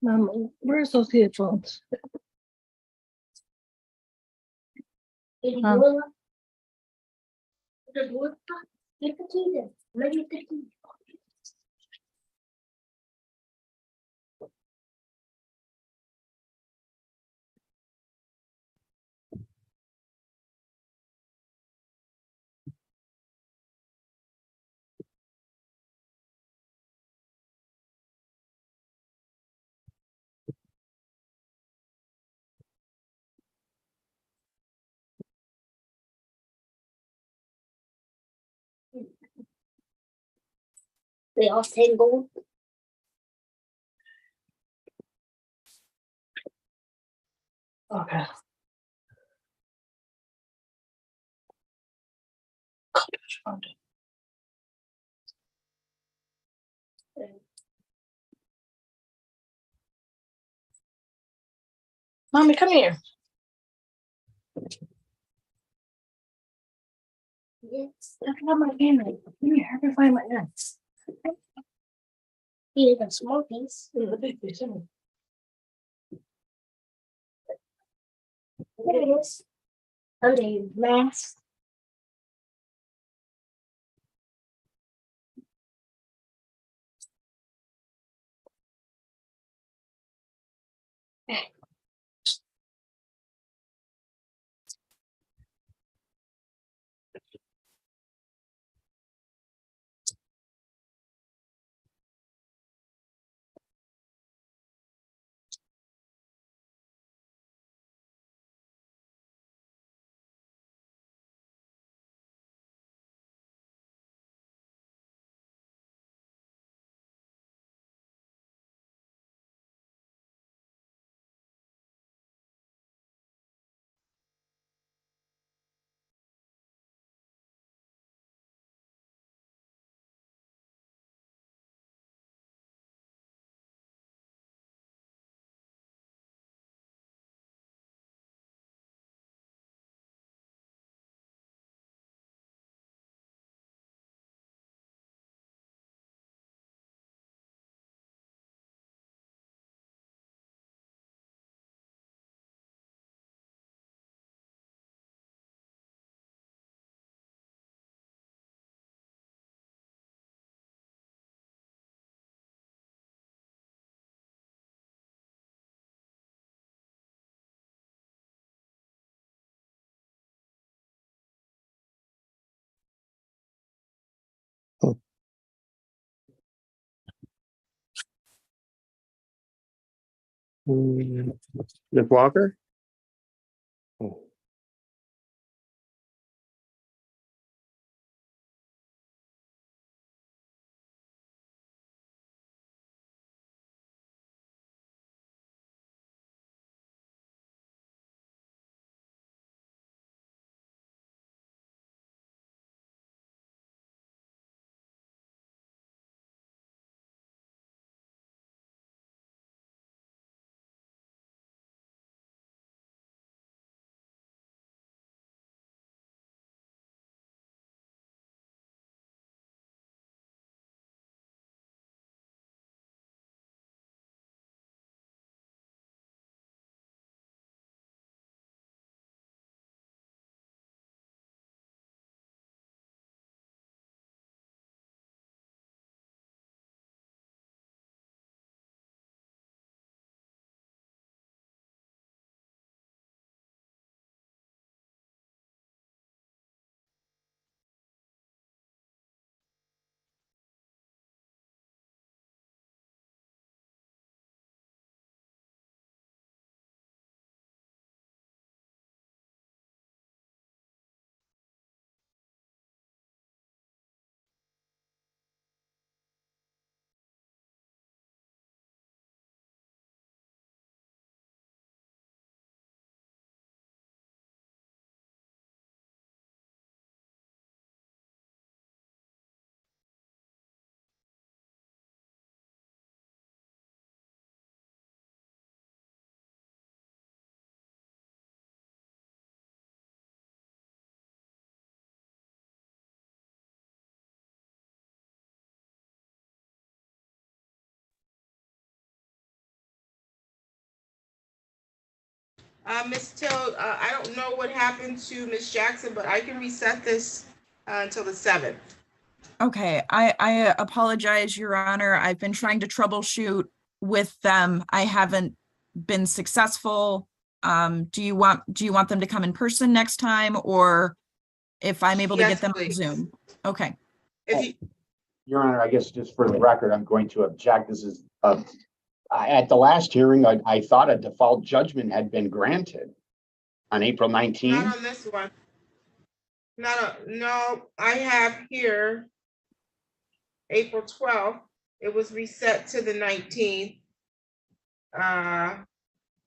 Mom, where's those headphones? They all tangled. Okay. Mommy, come here. Yes. Look at my hand. Come here, help me find my nuts. You got small piece. The big piece. Here it is. Under your mask. Ms. Walker? Ms. Till, I don't know what happened to Ms. Jackson, but I can reset this until the 7th. Okay, I apologize, Your Honor. I've been trying to troubleshoot with them. I haven't been successful. Do you want them to come in person next time, or if I'm able to Yes, get them on please. Zoom? Okay. If you, Your Honor, I guess just for the record, I'm going to object. This is, at the last hearing, I thought a default judgment had been granted on April 19th. not on this one. No, I have here April 12th. It was reset to the 19th.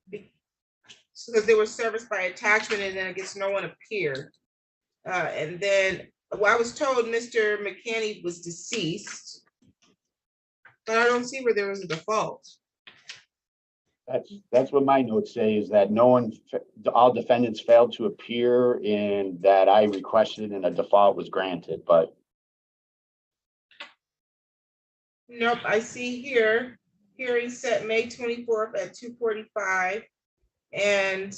Because they were serviced by attachment and then I guess no one appeared. And then, well, I was told Mr. McCanny was deceased, but I don't see where there was a default. That's what my notes say, is that all defendants failed to appear and that I requested and a default was granted, but Nope, I see here, hearing set May 24th at 2:45. And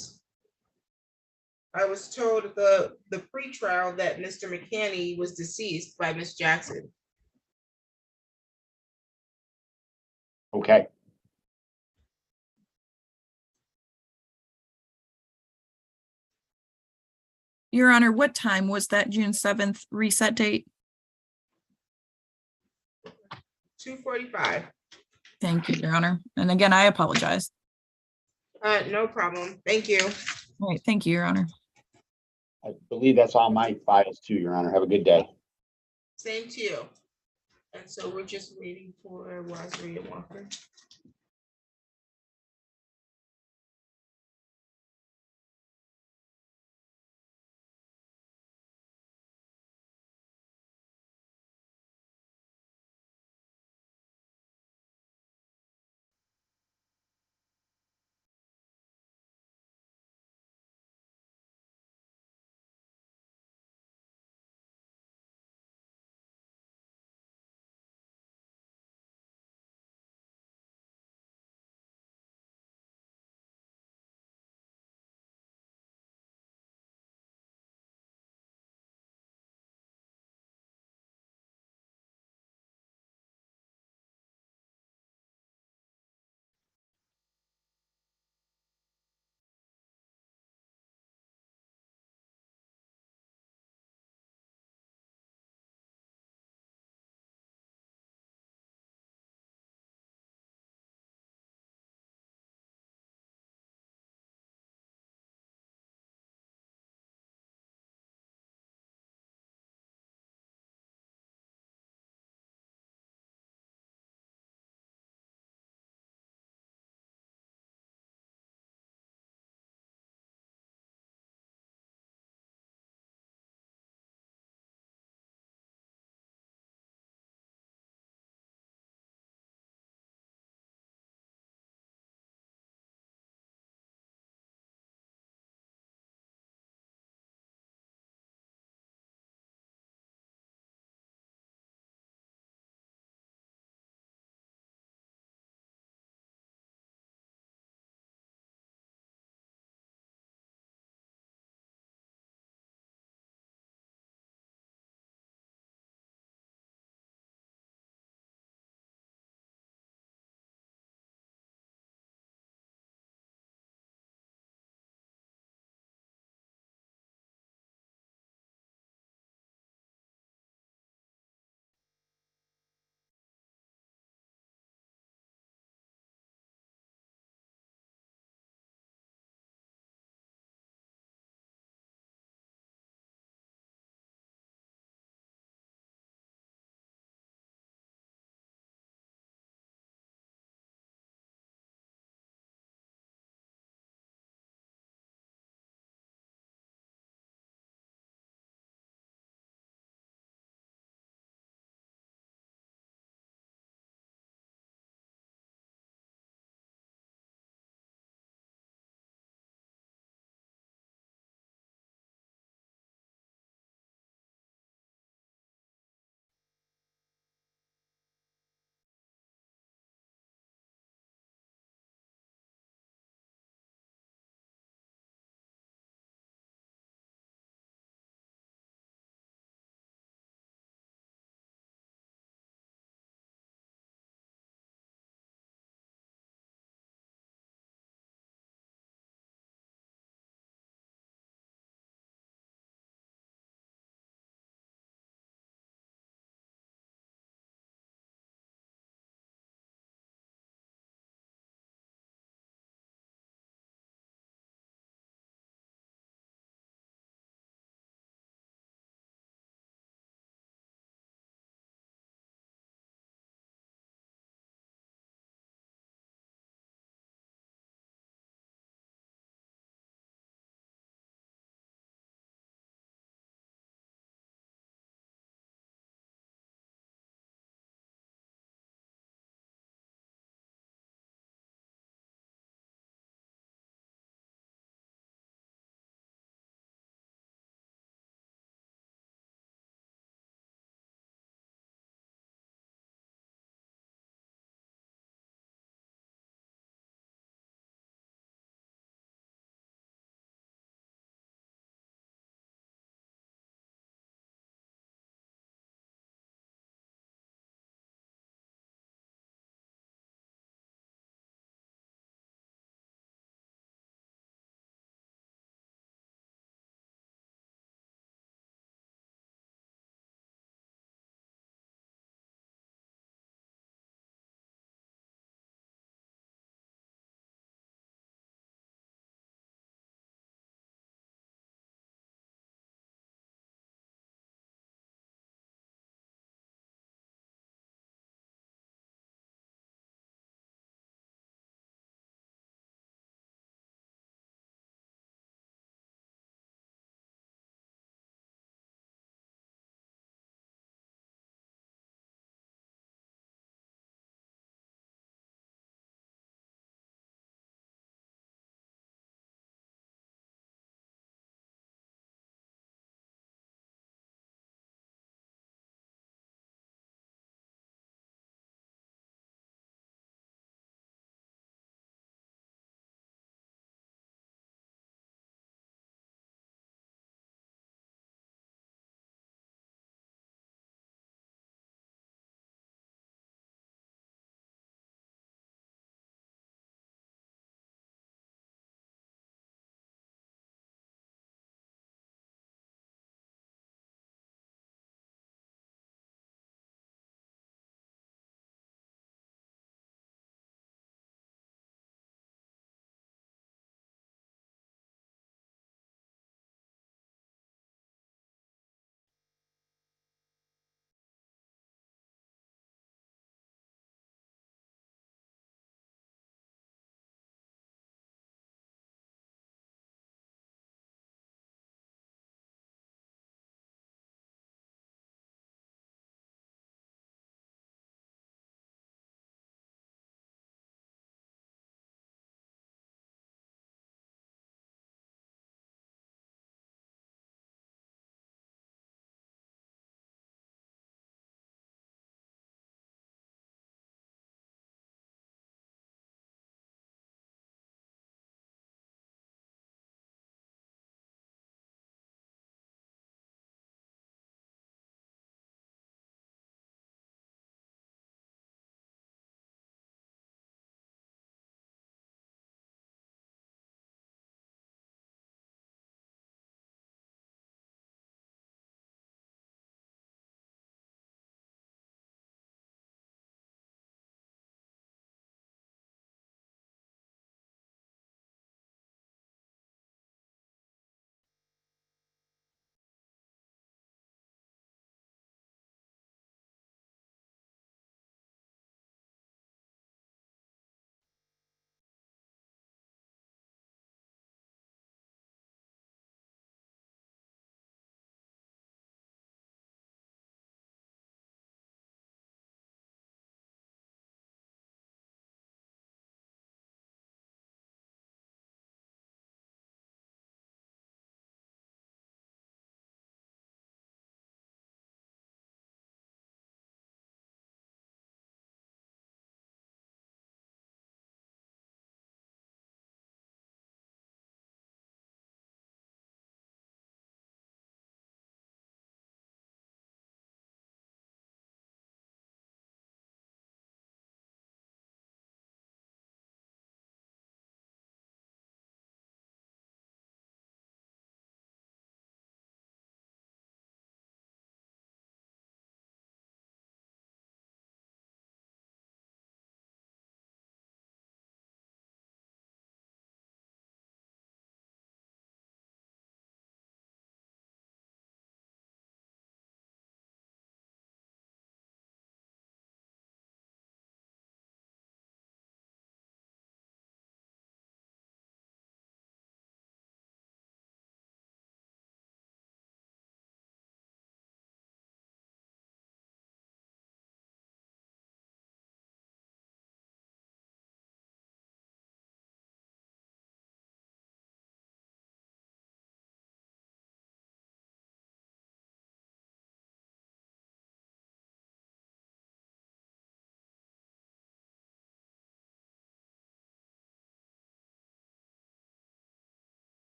I was told at the pretrial that Mr. McCanny was deceased by Ms. Jackson. okay. Your Honor, what time was that June 7th reset date? 2:45. Thank you, Your Honor. And again, I apologize. No problem. Thank you. All right, thank you, Your Honor. I believe that's all my files too, Your Honor. Have a good day. Same to you. And so we're just waiting for Wisery and Walker.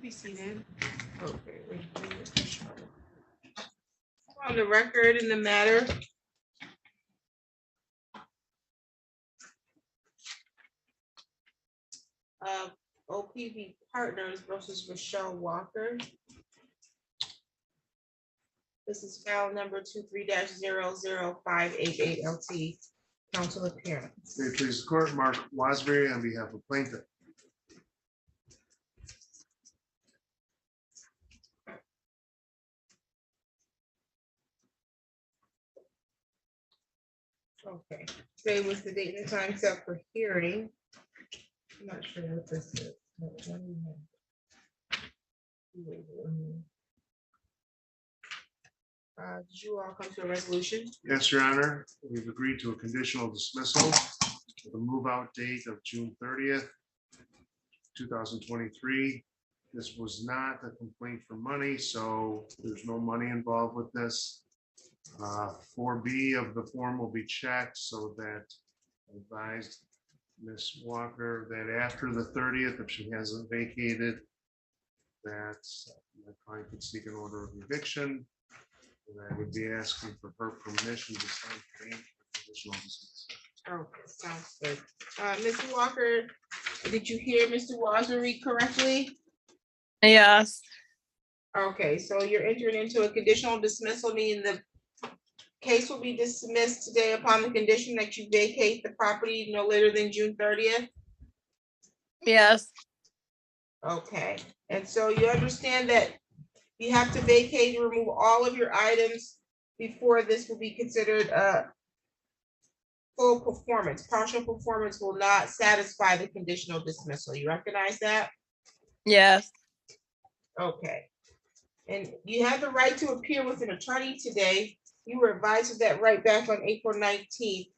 be seated. Okay. On the record in the matter. Of OPV Partners versus Rochelle Walker. This is file number 23-00588 LT. Council appearance. May it please the court, Mark Wasbury on behalf of plaintiff. Okay, today was the date and time set for hearing. I'm not sure what this is. Did you all come to a resolution? Yes, Your Honor, we've agreed to a conditional dismissal with a move out date of June 30th, 2023. This was not a complaint for money, so there's no money involved with this. 4B of the form will be checked so that advised Ms. Walker that after the 30th, if she hasn't vacated, that my client could seek an order of eviction. And I would be asking for her permission to sign conditional dismissal. Okay, sounds good. Mr. Walker, did you hear Mr. Wassery correctly? Yes. Okay, so you're entering into a conditional dismissal, meaning the case will be dismissed today upon the condition that you vacate the property no later than June 30th? Yes. Okay, and so you understand that you have to vacate and remove all of your items before this will be considered a full performance. Partial performance will not satisfy the conditional dismissal. You recognize that? Yes. Okay. And you have the right to appear with an attorney today. You were advised of that right back on April 19th.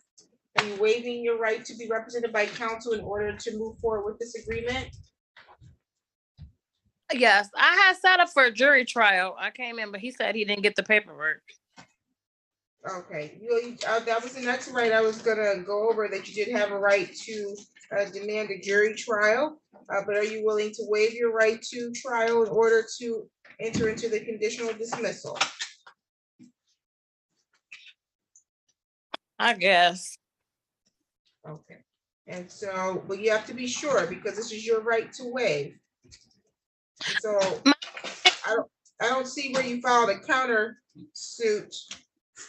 Are you waiving your right to be represented by counsel in order to move forward with this agreement? Yes, I had set up for a jury trial. I came in, but he said he didn't get the paperwork. Okay, that was the next right I was gonna go over, that you did have a right to demand a jury trial. But are you willing to waive your right to trial in order to enter into the conditional dismissal? I guess. Okay, and so, but you have to be sure because this is your right to waive. So I don't see where you filed a counter suit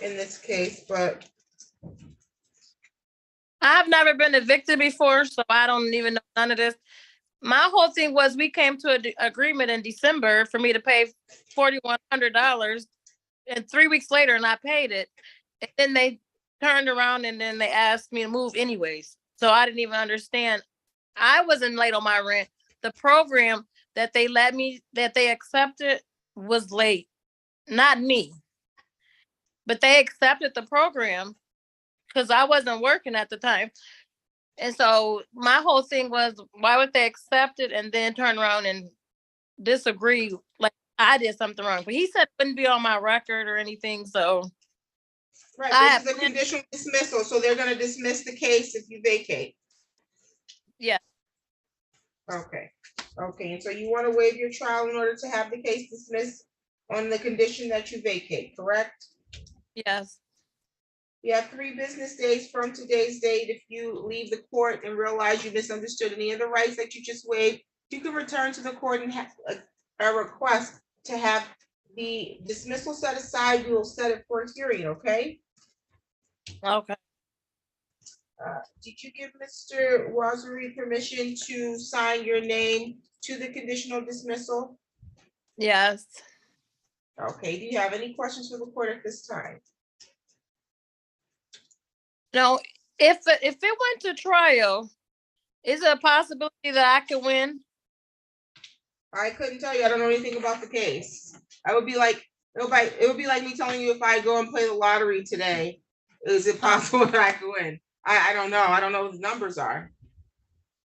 in this case, but I've never been evicted before, so I don't even know none of this. My whole thing was we came to an agreement in December for me to pay $4,100, and 3 weeks later, and I paid it. And then they turned around and then they asked me to move anyways. So I didn't even understand. I wasn't late on my rent. The program that they accepted was late, not me. But they accepted the program because I wasn't working at the time. And so my whole thing was, why would they accept it and then turn around and disagree like I did something wrong? But he said it wouldn't be on my record or anything. So right, this is a conditional dismissal, so they're gonna dismiss the case if you vacate. Yeah. Okay, okay, and so you want to waive your trial in order to have the case dismissed on the condition that you vacate, correct? Yes. You have 3 business days from today's date. If you leave the court and realize you misunderstood any of the rights that you just waived, you can return to the court and have a request to have the dismissal set aside. We will set it for a hearing, okay? Okay. Did you give Mr. Wassery permission to sign your name to the conditional dismissal? Yes. Okay, do you have any questions for the court at this time? No, if it went to trial, is it a possibility that I could win? I couldn't tell you. I don't know anything about the case. I would be like, it would be like me telling you if I go and play the lottery today, is it possible that I could win? I don't know. I don't know what the numbers are.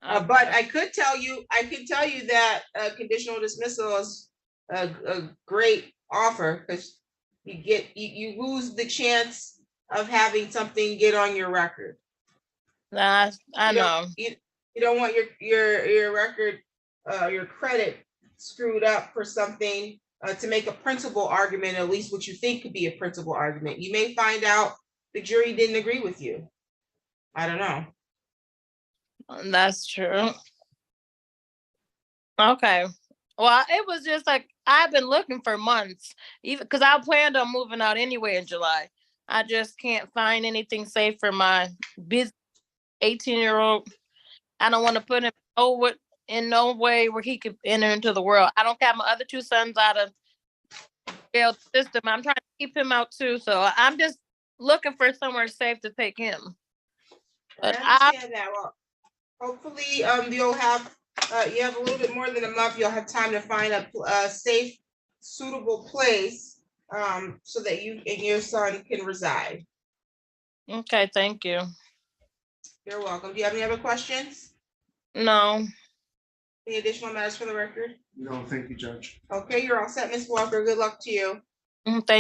But I could tell you that conditional dismissal is a great offer because you lose the chance of having something get on your record. Nah, I know. You don't want your record, your credit screwed up for something, to make a principal argument, at least what you think could be a principal argument. You may find out the jury didn't agree with you. I don't know. That's true. Okay. Well, it was just like, I've been looking for months, even because I planned on moving out anyway in July. I just can't find anything safe for my busy 18-year-old. I don't want to put him in no way where he could enter into the world. I don't have my other two sons out of jail system. I'm trying to keep him out too. So I'm just looking for somewhere safe to take him. But I understand that. Well, hopefully, you'll have, you have a little bit more than a month. You'll have time to find a safe, suitable place, so that you and your son can reside. Okay, thank you. You're welcome. Do you have any other questions? No. Any additional matters for the record? No, thank you, Judge. Okay, you're all set, Ms. Walker. Good luck to you. Thank you.